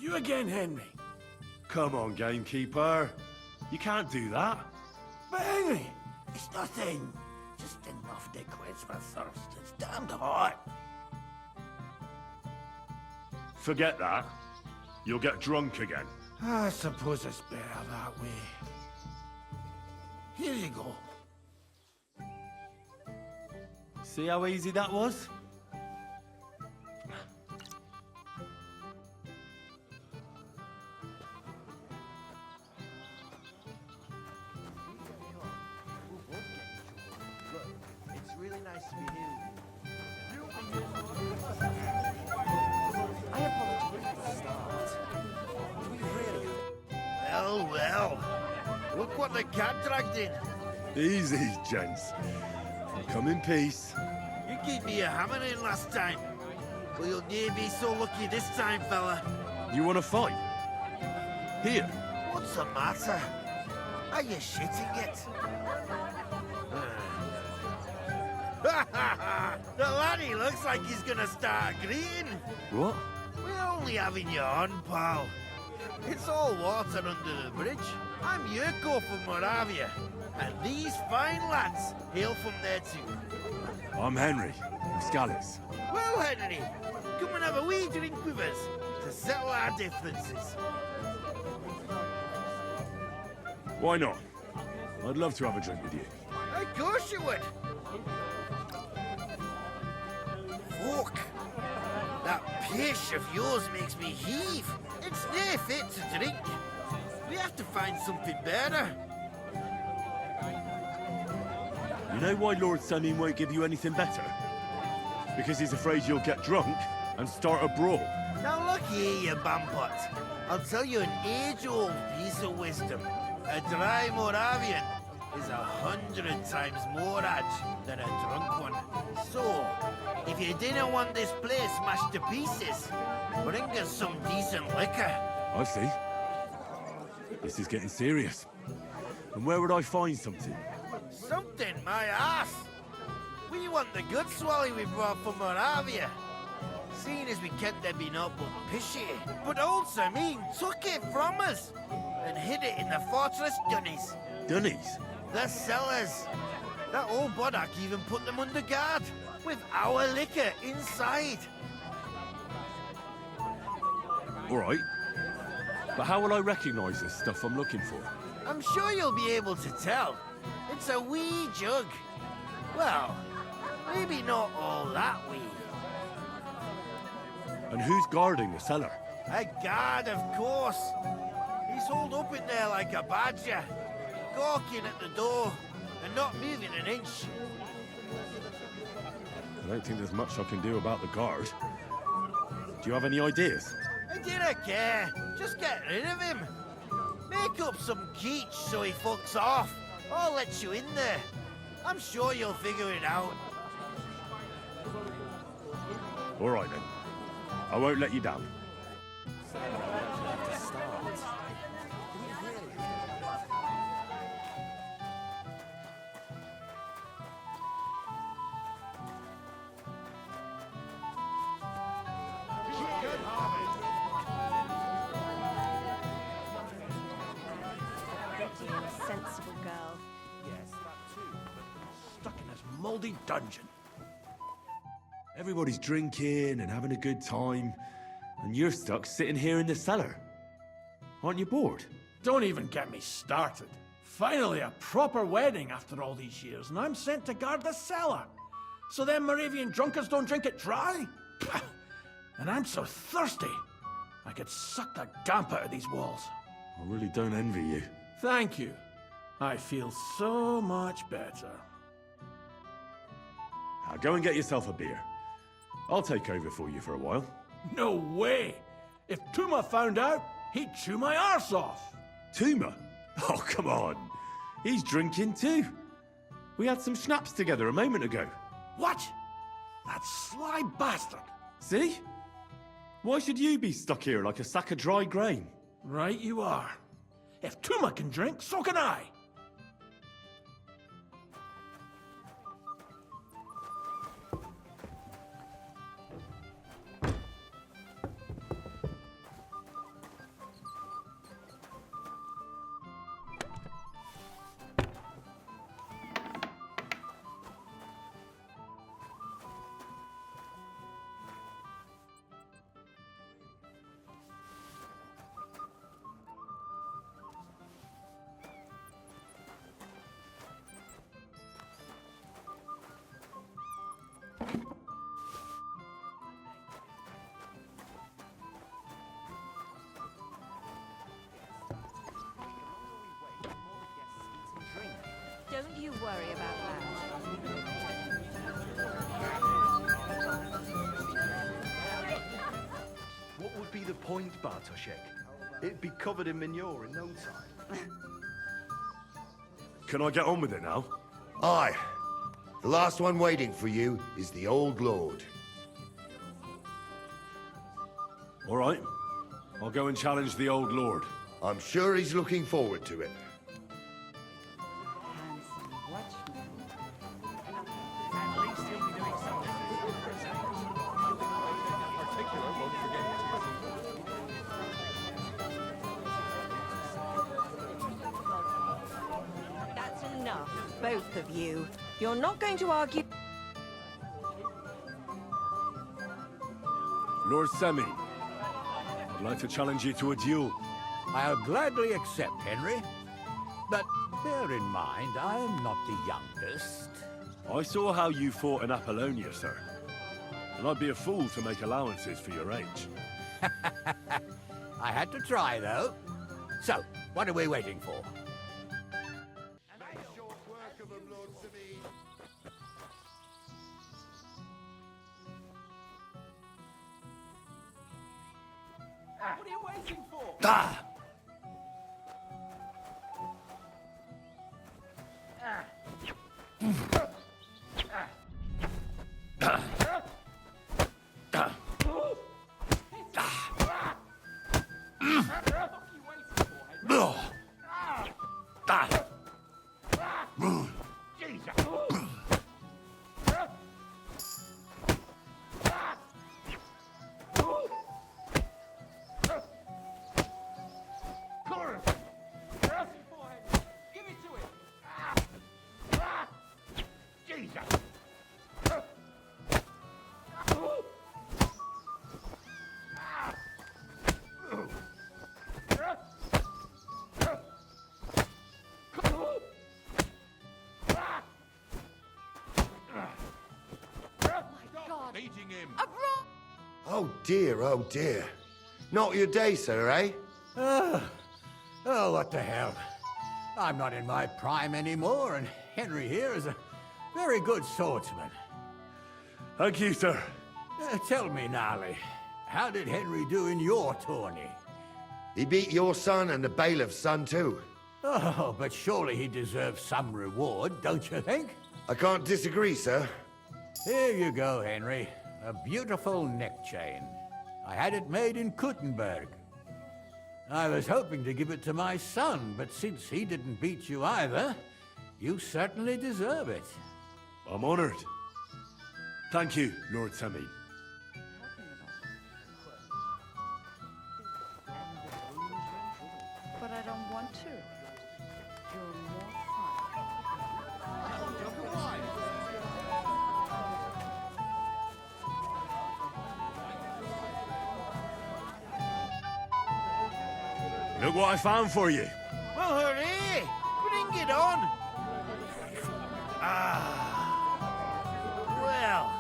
You again, Henry. Come on, gamekeeper. You can't do that. But Henry, it's nothing. Just enough to quench my thirst. It's damned hot. Forget that. You'll get drunk again. I suppose it's better that way. Here you go. See how easy that was? It's really nice to be here. I apologize. Well, well. Look what the cat dragged in. Easy, gents. Come in peace. You gave me a hammer in last time. Well, you'll near be so lucky this time, fella. You want to fight? Here. What's the matter? Are you shitting it? The laddie looks like he's gonna start agreeing. What? We're only having you on, pal. It's all water under the bridge. I'm Yurko from Moravia, and these fine lads hail from there too. I'm Henry, from Scallis. Well, Henry, come and have a wee drink with us to settle our differences. Why not? I'd love to have a drink with you. Of course you would. Fuck. That pish of yours makes me heave. It's near fit to drink. We have to find something better. You know why Lord Samin won't give you anything better? Because he's afraid you'll get drunk and start a brawl. Now look here, you bampot. I'll tell you an age-old piece of wisdom. A dry Moravian is 100 times more edge than a drunk one. So, if you didn't want this place smashed to pieces, bring us some decent liquor. I see. This is getting serious. And where would I find something? Something, my ass! We want the good swally we brought from Moravia. Seeing as we can't there be no but pishy. But old Samin took it from us and hid it in the fortress dunnies. Dunnies? The cellars. That old Boddock even put them under guard with our liquor inside. All right. But how will I recognize this stuff I'm looking for? I'm sure you'll be able to tell. It's a wee jug. Well, maybe not all that wee. And who's guarding the cellar? A guard, of course. He's holed up in there like a badger, gawking at the door and not moving an inch. I don't think there's much I can do about the guard. Do you have any ideas? I didn't care. Just get rid of him. Make up some keech so he fucks off. I'll let you in there. I'm sure you'll figure it out. All right, then. I won't let you down. Sensible girl. Yes, that too, but stuck in this mouldy dungeon. Everybody's drinking and having a good time, and you're stuck sitting here in the cellar. Aren't you bored? Don't even get me started. Finally, a proper wedding after all these years, and I'm sent to guard the cellar. So them Moravian drunkards don't drink it dry? Pah! And I'm so thirsty, I could suck the gamp out of these walls. I really don't envy you. Thank you. I feel so much better. Now go and get yourself a beer. I'll take over for you for a while. No way! If Tuma found out, he'd chew my arse off. Tuma? Oh, come on. He's drinking too. We had some schnapps together a moment ago. What? That sly bastard. See? Why should you be stuck here like a sack of dry grain? Right you are. If Tuma can drink, so can I. worry about that. What would be the point, Bartoszek? It'd be covered in manure in no time. Can I get on with it now? Aye. The last one waiting for you is the Old Lord. All right. I'll go and challenge the Old Lord. I'm sure he's looking forward to it. That's enough, both of you. You're not going to argue. Lord Semi, I'd like to challenge you to a duel. I'll gladly accept, Henry. But bear in mind, I am not the youngest. I saw how you fought in Apollonia, sir. And I'd be a fool to make allowances for your age. I had to try, though. So, what are we waiting for? What are you waiting for? Ah! Oh dear, oh dear. Not your day, sir, eh? Oh, what the hell. I'm not in my prime anymore, and Henry here is a very good swordsman. Thank you, sir. Tell me, Gnarly, how did Henry do in your tourney? He beat your son and the bailiff's son, too. Oh, but surely he deserves some reward, don't you think? I can't disagree, sir. Here you go, Henry. A beautiful neck chain. I had it made in Kuttenberg. I was hoping to give it to my son, but since he didn't beat you either, you certainly deserve it. I'm honored. Thank you, Lord Semi. But I don't want to. You're more Look what I found for you. Well, hooray! Bring it on! Well,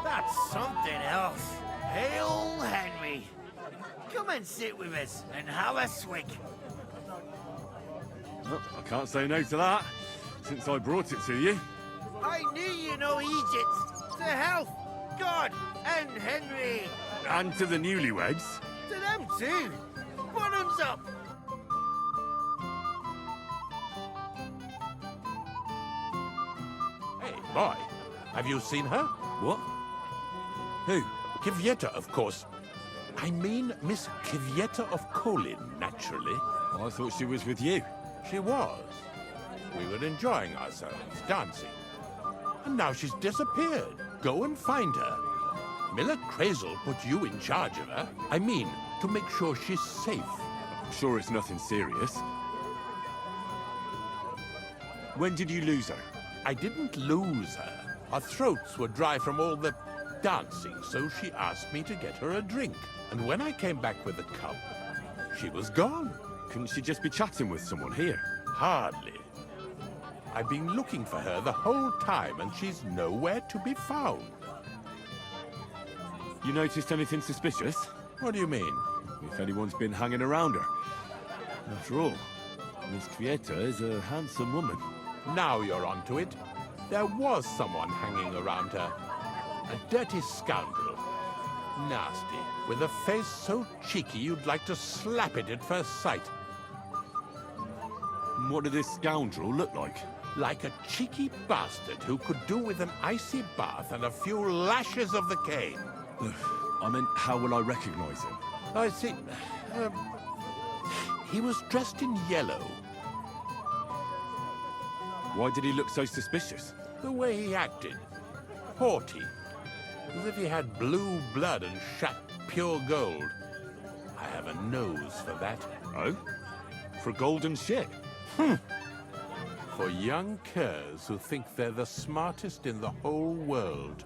that's something else. Hail, Henry. Come and sit with us and have a swig. Well, I can't say no to that, since I brought it to you. I knew you know Egypt. To health, God, and Henry. And to the newlyweds. To them too. Bottoms up. Hey, boy. Have you seen her? What? Who? Kvyetta, of course. I mean Miss Kvyetta of Kolin, naturally. I thought she was with you. She was. We were enjoying ourselves, dancing. And now she's disappeared. Go and find her. Miller Crazel put you in charge of her. I mean, to make sure she's safe. I'm sure it's nothing serious. When did you lose her? I didn't lose her. Our throats were dry from all the dancing, so she asked me to get her a drink. And when I came back with a cup, she was gone. Couldn't she just be chatting with someone here? Hardly. I've been looking for her the whole time, and she's nowhere to be found. You noticed anything suspicious? What do you mean? If anyone's been hanging around her. After all, Miss Kvyetta is a handsome woman. Now you're onto it. There was someone hanging around her. A dirty scoundrel. Nasty. With a face so cheeky you'd like to slap it at first sight. What did this scoundrel look like? Like a cheeky bastard who could do with an icy bath and a few lashes of the cane. I meant, how will I recognize him? I see. He was dressed in yellow. Why did he look so suspicious? The way he acted. Haughty. As if he had blue blood and shat pure gold. I have a nose for that. Oh? For golden shit? For young curs who think they're the smartest in the whole world.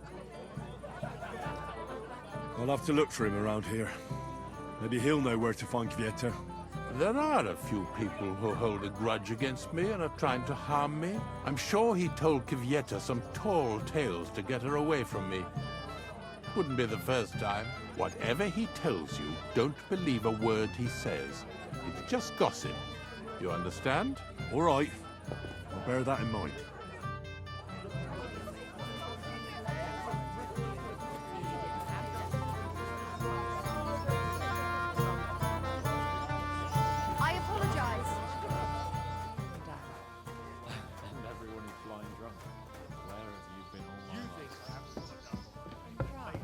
I'll have to look for him around here. Maybe he'll know where to find Kvieta. There are a few people who hold a grudge against me and are trying to harm me. I'm sure he told Kvieta some tall tales to get her away from me. Wouldn't be the first time. Whatever he tells you, don't believe a word he says. It's just gossip. You understand? All right. I'll bear that in mind. I apologize. And everyone is flying drunk. Where have you been all my life?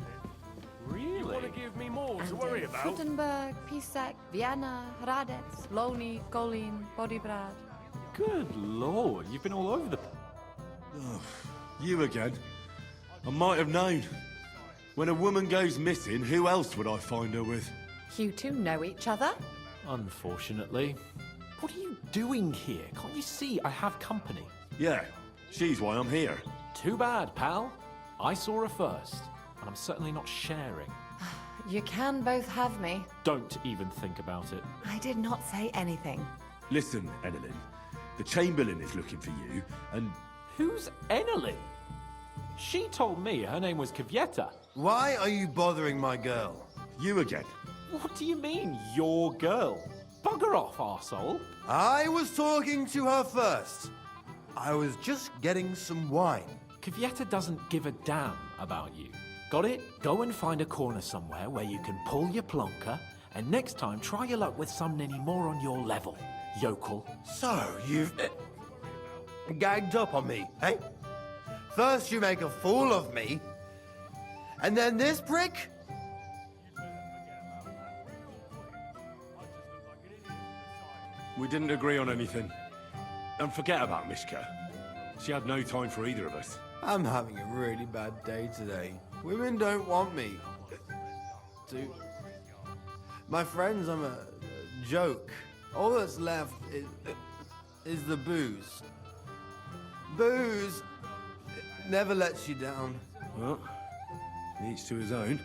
You want to give me more to worry about? Gutenberg, Pisek, Vienna, Hradec, Loni, Golin, Bodibrad. Good lord, you've been all over the... Oh, you again. I might have known. When a woman goes missing, who else would I find her with? You two know each other? Unfortunately. What are you doing here? Can't you see I have company? Yeah, she's why I'm here. Too bad, pal. I saw her first, and I'm certainly not sharing. You can both have me. Don't even think about it. I did not say anything. Listen, Enelin. The Chamberlain is looking for you, and... Who's Enelin? She told me her name was Kvieta. Why are you bothering my girl? You again. What do you mean, your girl? Bugger off, arsehole. I was talking to her first. I was just getting some wine. Kvieta doesn't give a damn about you. Got it? Go and find a corner somewhere where you can pull your plonker, and next time try your luck with some ninny more on your level, yokel. So, you've gagged up on me, eh? First you make a fool of me, and then this prick? We didn't agree on anything. And forget about Mishka. She had no time for either of us. I'm having a really bad day today. Women don't want me. My friends, I'm a joke. All that's left is the booze. Booze never lets you down. Well, each to his own.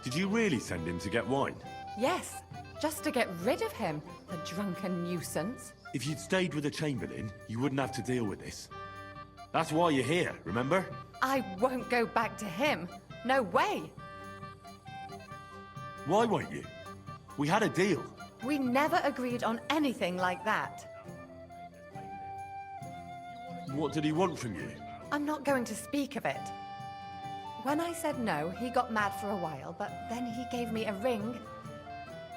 Did you really send him to get wine? Yes, just to get rid of him, the drunken nuisance. If you'd stayed with the Chamberlain, you wouldn't have to deal with this. That's why you're here, remember? I won't go back to him. No way. Why won't you? We had a deal. We never agreed on anything like that. What did he want from you? I'm not going to speak of it. When I said no, he got mad for a while, but then he gave me a ring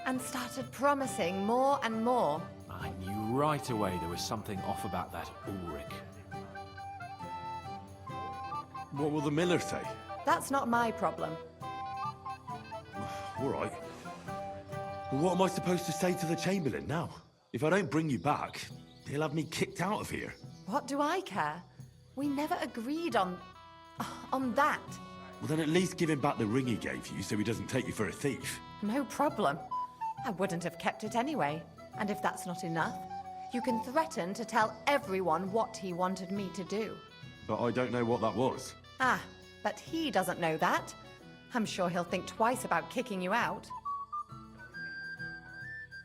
and started promising more and more. I knew right away there was something off about that Ulrich. What will the miller say? That's not my problem. All right. Well, what am I supposed to say to the Chamberlain now? If I don't bring you back, he'll have me kicked out of here. What do I care? We never agreed on that. Well, then at least give him back the ring he gave you so he doesn't take you for a thief. No problem. I wouldn't have kept it anyway. And if that's not enough, you can threaten to tell everyone what he wanted me to do. But I don't know what that was. Ah, but he doesn't know that. I'm sure he'll think twice about kicking you out.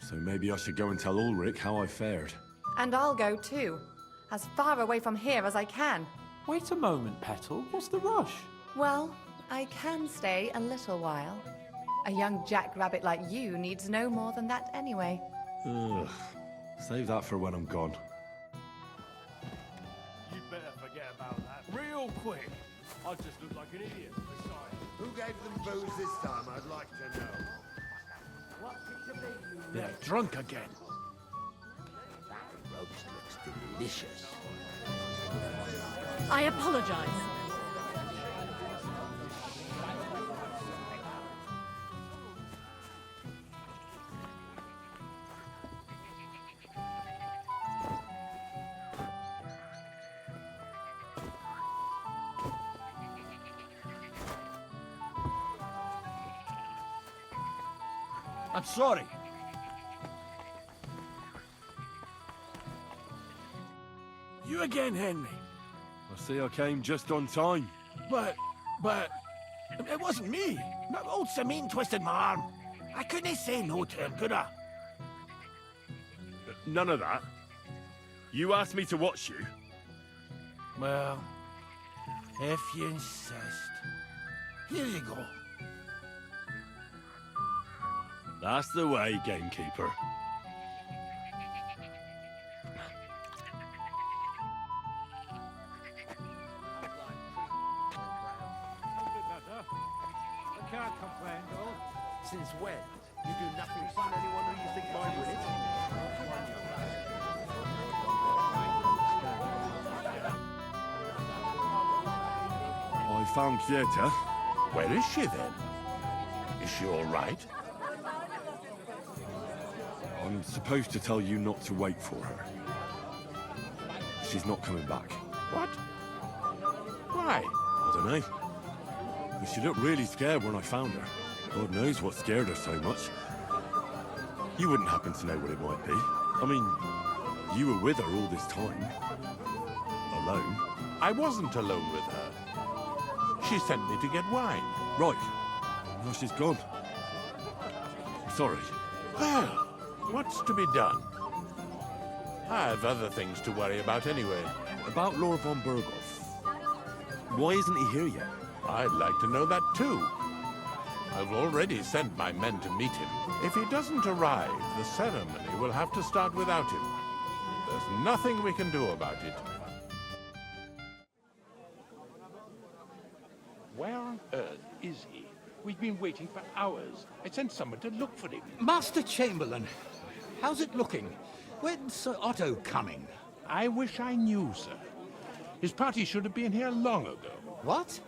So maybe I should go and tell Ulrich how I fared. And I'll go too. As far away from here as I can. Wait a moment, Petal. What's the rush? Well, I can stay a little while. A young jackrabbit like you needs no more than that anyway. Ugh. Save that for when I'm gone. You better forget about that real quick. I just look like an idiot. Besides. Who gave them booze this time, I'd like to know. They're drunk again. That roast looks delicious. I apologize. I'm sorry. You again, Henry. I see I came just on time. But, it wasn't me. No, old Sameen twisted my arm. I couldn't say no to him, could I? None of that. You asked me to watch you. Well, if you insist. Here you go. That's the way, gamekeeper. I can't complain, though. Since when? You do nothing to find anyone who you think might win it? I found Kieta. Where is she then? Is she all right? I'm supposed to tell you not to wait for her. She's not coming back. What? Why? I don't know. But she looked really scared when I found her. God knows what scared her so much. You wouldn't happen to know what it might be. I mean, you were with her all this time. Alone. I wasn't alone with her. She sent me to get wine. Right. Now she's gone. Sorry. Well, what's to be done? I have other things to worry about anyway. About Lord von Berghoff. Why isn't he here yet? I'd like to know that too. I've already sent my men to meet him. If he doesn't arrive, the ceremony will have to start without him. There's nothing we can do about it. Where on earth is he? We've been waiting for hours. I sent someone to look for him. Master Chamberlain, how's it looking? When's Sir Otto coming? I wish I knew, sir. His party should have been here long ago. What?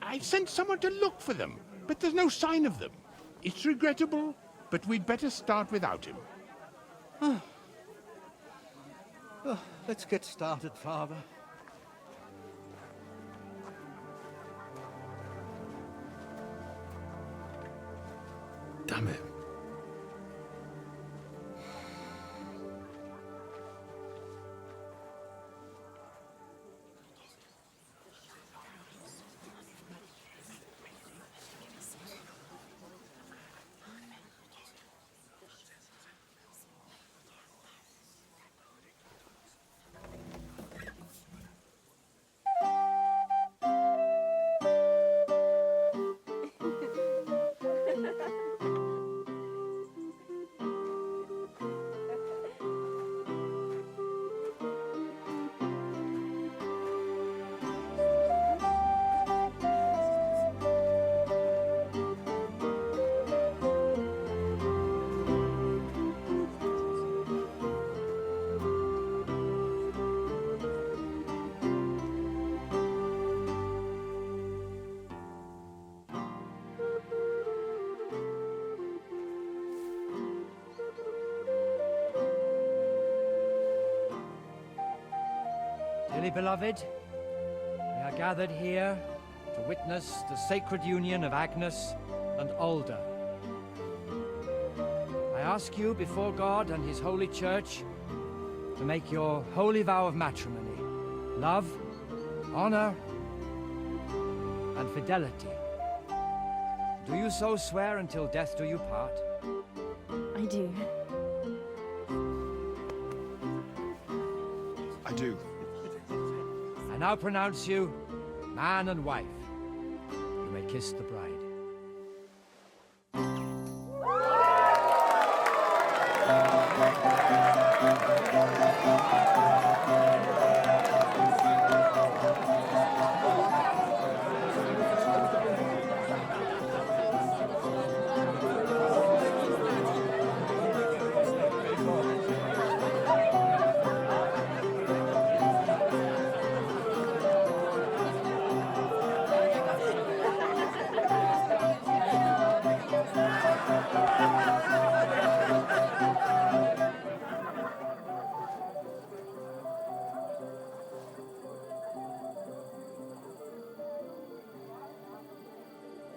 I've sent someone to look for them, but there's no sign of them. It's regrettable, but we'd better start without him. Let's get started, Father. Damn it. Dearly beloved, we are gathered here to witness the sacred union of Agnes and Alda. I ask you before God and His holy church to make your holy vow of matrimony, love, honor, and fidelity. Do you so swear until death do you part? I do. I do. I now pronounce you man and wife. You may kiss the bride.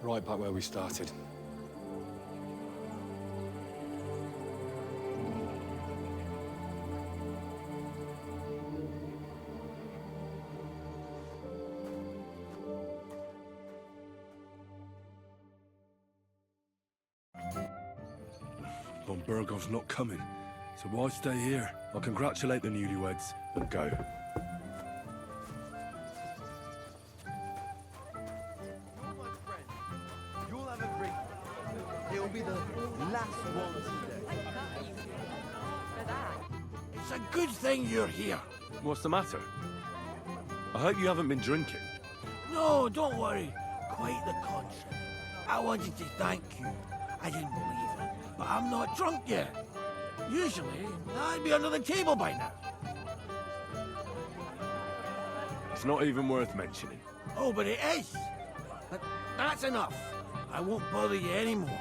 Right back where we started. Von Bergov's not coming, so why stay here? I'll congratulate the newlyweds and go. You'll have a drink. It'll be the last one today. It's a good thing you're here. What's the matter? I hope you haven't been drinking. No, don't worry. Quite the contrary. I wanted to thank you. I didn't believe it, but I'm not drunk yet. Usually, I'd be under the table by now. It's not even worth mentioning. Oh, but it is. But that's enough. I won't bother you anymore.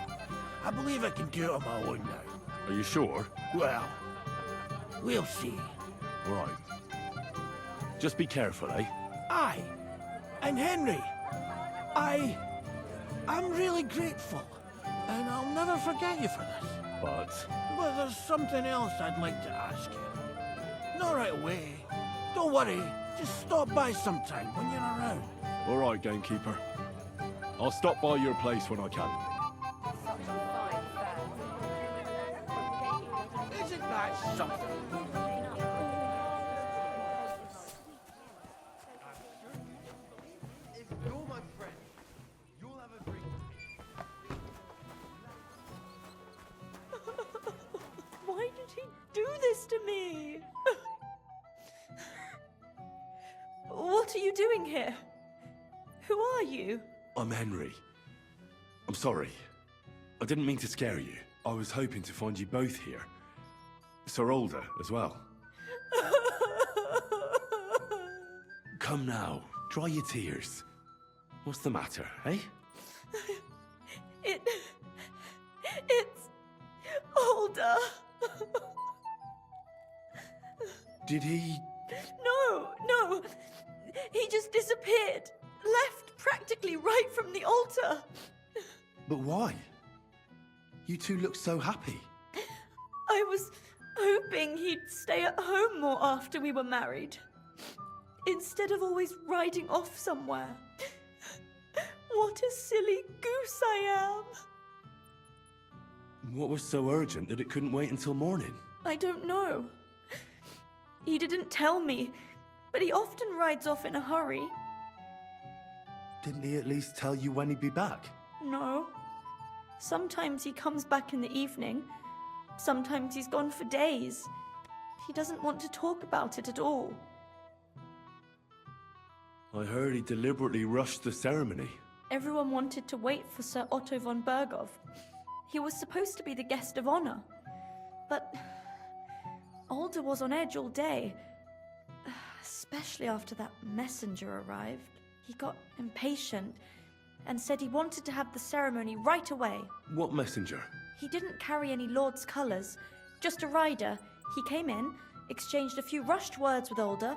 I believe I can do it on my own now. Are you sure? Well, we'll see. Right. Just be careful, eh? Aye. And Henry, I'm really grateful. And I'll never forget you for this. But But there's something else I'd like to ask you. Not right away. Don't worry. Just stop by sometime when you're around. all right, gamekeeper. I'll stop by your place when I can. Isn't that something? If you're my friend, you'll have a drink. Why did he do this to me? What are you doing here? Who are you? I'm Henry. I'm sorry. I didn't mean to scare you. I was hoping to find you both here. Sir Alder as well. Come now, dry your tears. What's the matter, eh? It's Alder. Did he... No. He just disappeared. Left practically right from the altar. But why? You two look so happy. I was hoping he'd stay at home more after we were married. Instead of always riding off somewhere. What a silly goose I am. What was so urgent that it couldn't wait until morning? I don't know. He didn't tell me, but he often rides off in a hurry. Didn't he at least tell you when he'd be back? No. Sometimes he comes back in the evening. Sometimes he's gone for days. He doesn't want to talk about it at all. I heard he deliberately rushed the ceremony. Everyone wanted to wait for Sir Otto von Bergov. He was supposed to be the guest of honor. But Alder was on edge all day. Especially after that messenger arrived. He got impatient and said he wanted to have the ceremony right away. What messenger? He didn't carry any lord's colours, just a rider. He came in, exchanged a few rushed words with Alder,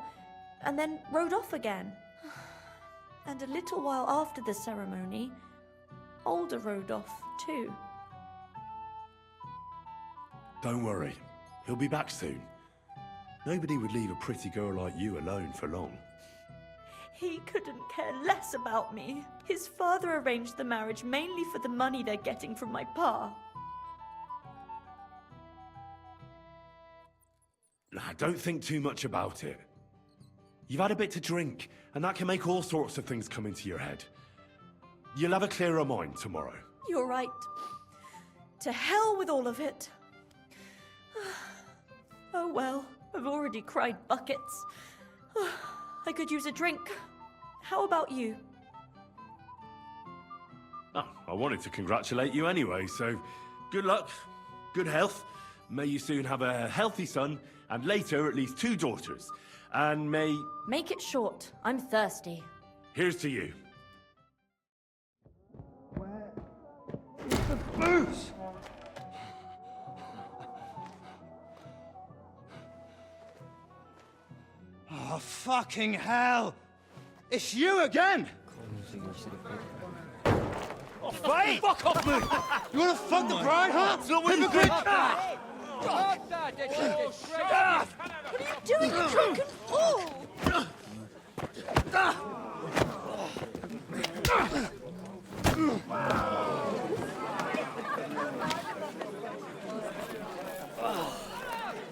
and then rode off again. And a little while after the ceremony, Alder rode off too. Don't worry. He'll be back soon. Nobody would leave a pretty girl like you alone for long. He couldn't care less about me. His father arranged the marriage mainly for the money they're getting from my pa. Don't think too much about it. You've had a bit to drink, and that can make all sorts of things come into your head. You'll have a clearer mind tomorrow. You're right. To hell with all of it. Oh well, I've already cried buckets. I could use a drink. How about you? Oh, I wanted to congratulate you anyway, so good luck, good health. May you soon have a healthy son, and later at least 2 daughters. And may... Make it short. I'm thirsty. Here's to you. The booze! Oh, fucking hell! It's you again! fight? Fuck off me! You wanna fuck the bride, huh? It's not what you think! What are you doing, you drunken fool?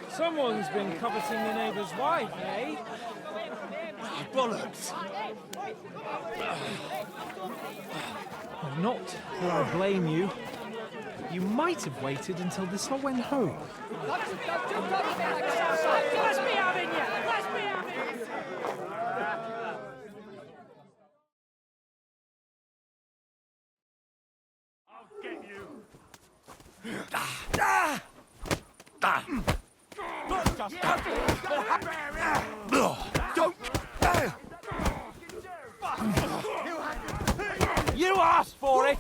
Someone's been coveting your neighbour's wife, eh? Bollocks! Well, not that I blame you. You might have waited until this lot went home. Let's be having you! Let's be having you! I'll get you. You asked for it!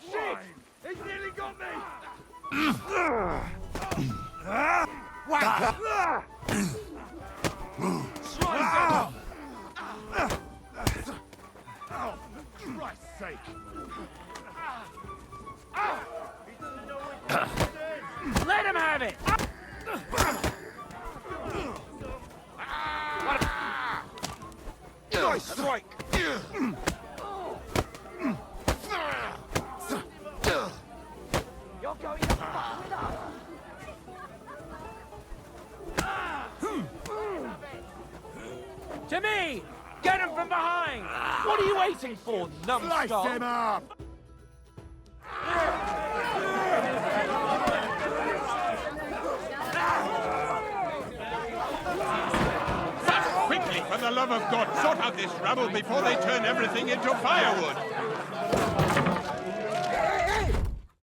Shit! He's nearly got me! Oh, for Christ's sake! Let him have it! Nice strike! You're going to fuck it up! To me! Get him from behind! What are you waiting for, numbskull? Slice him up! Quickly, for the love of God, sort out this rabble before they turn everything into firewood.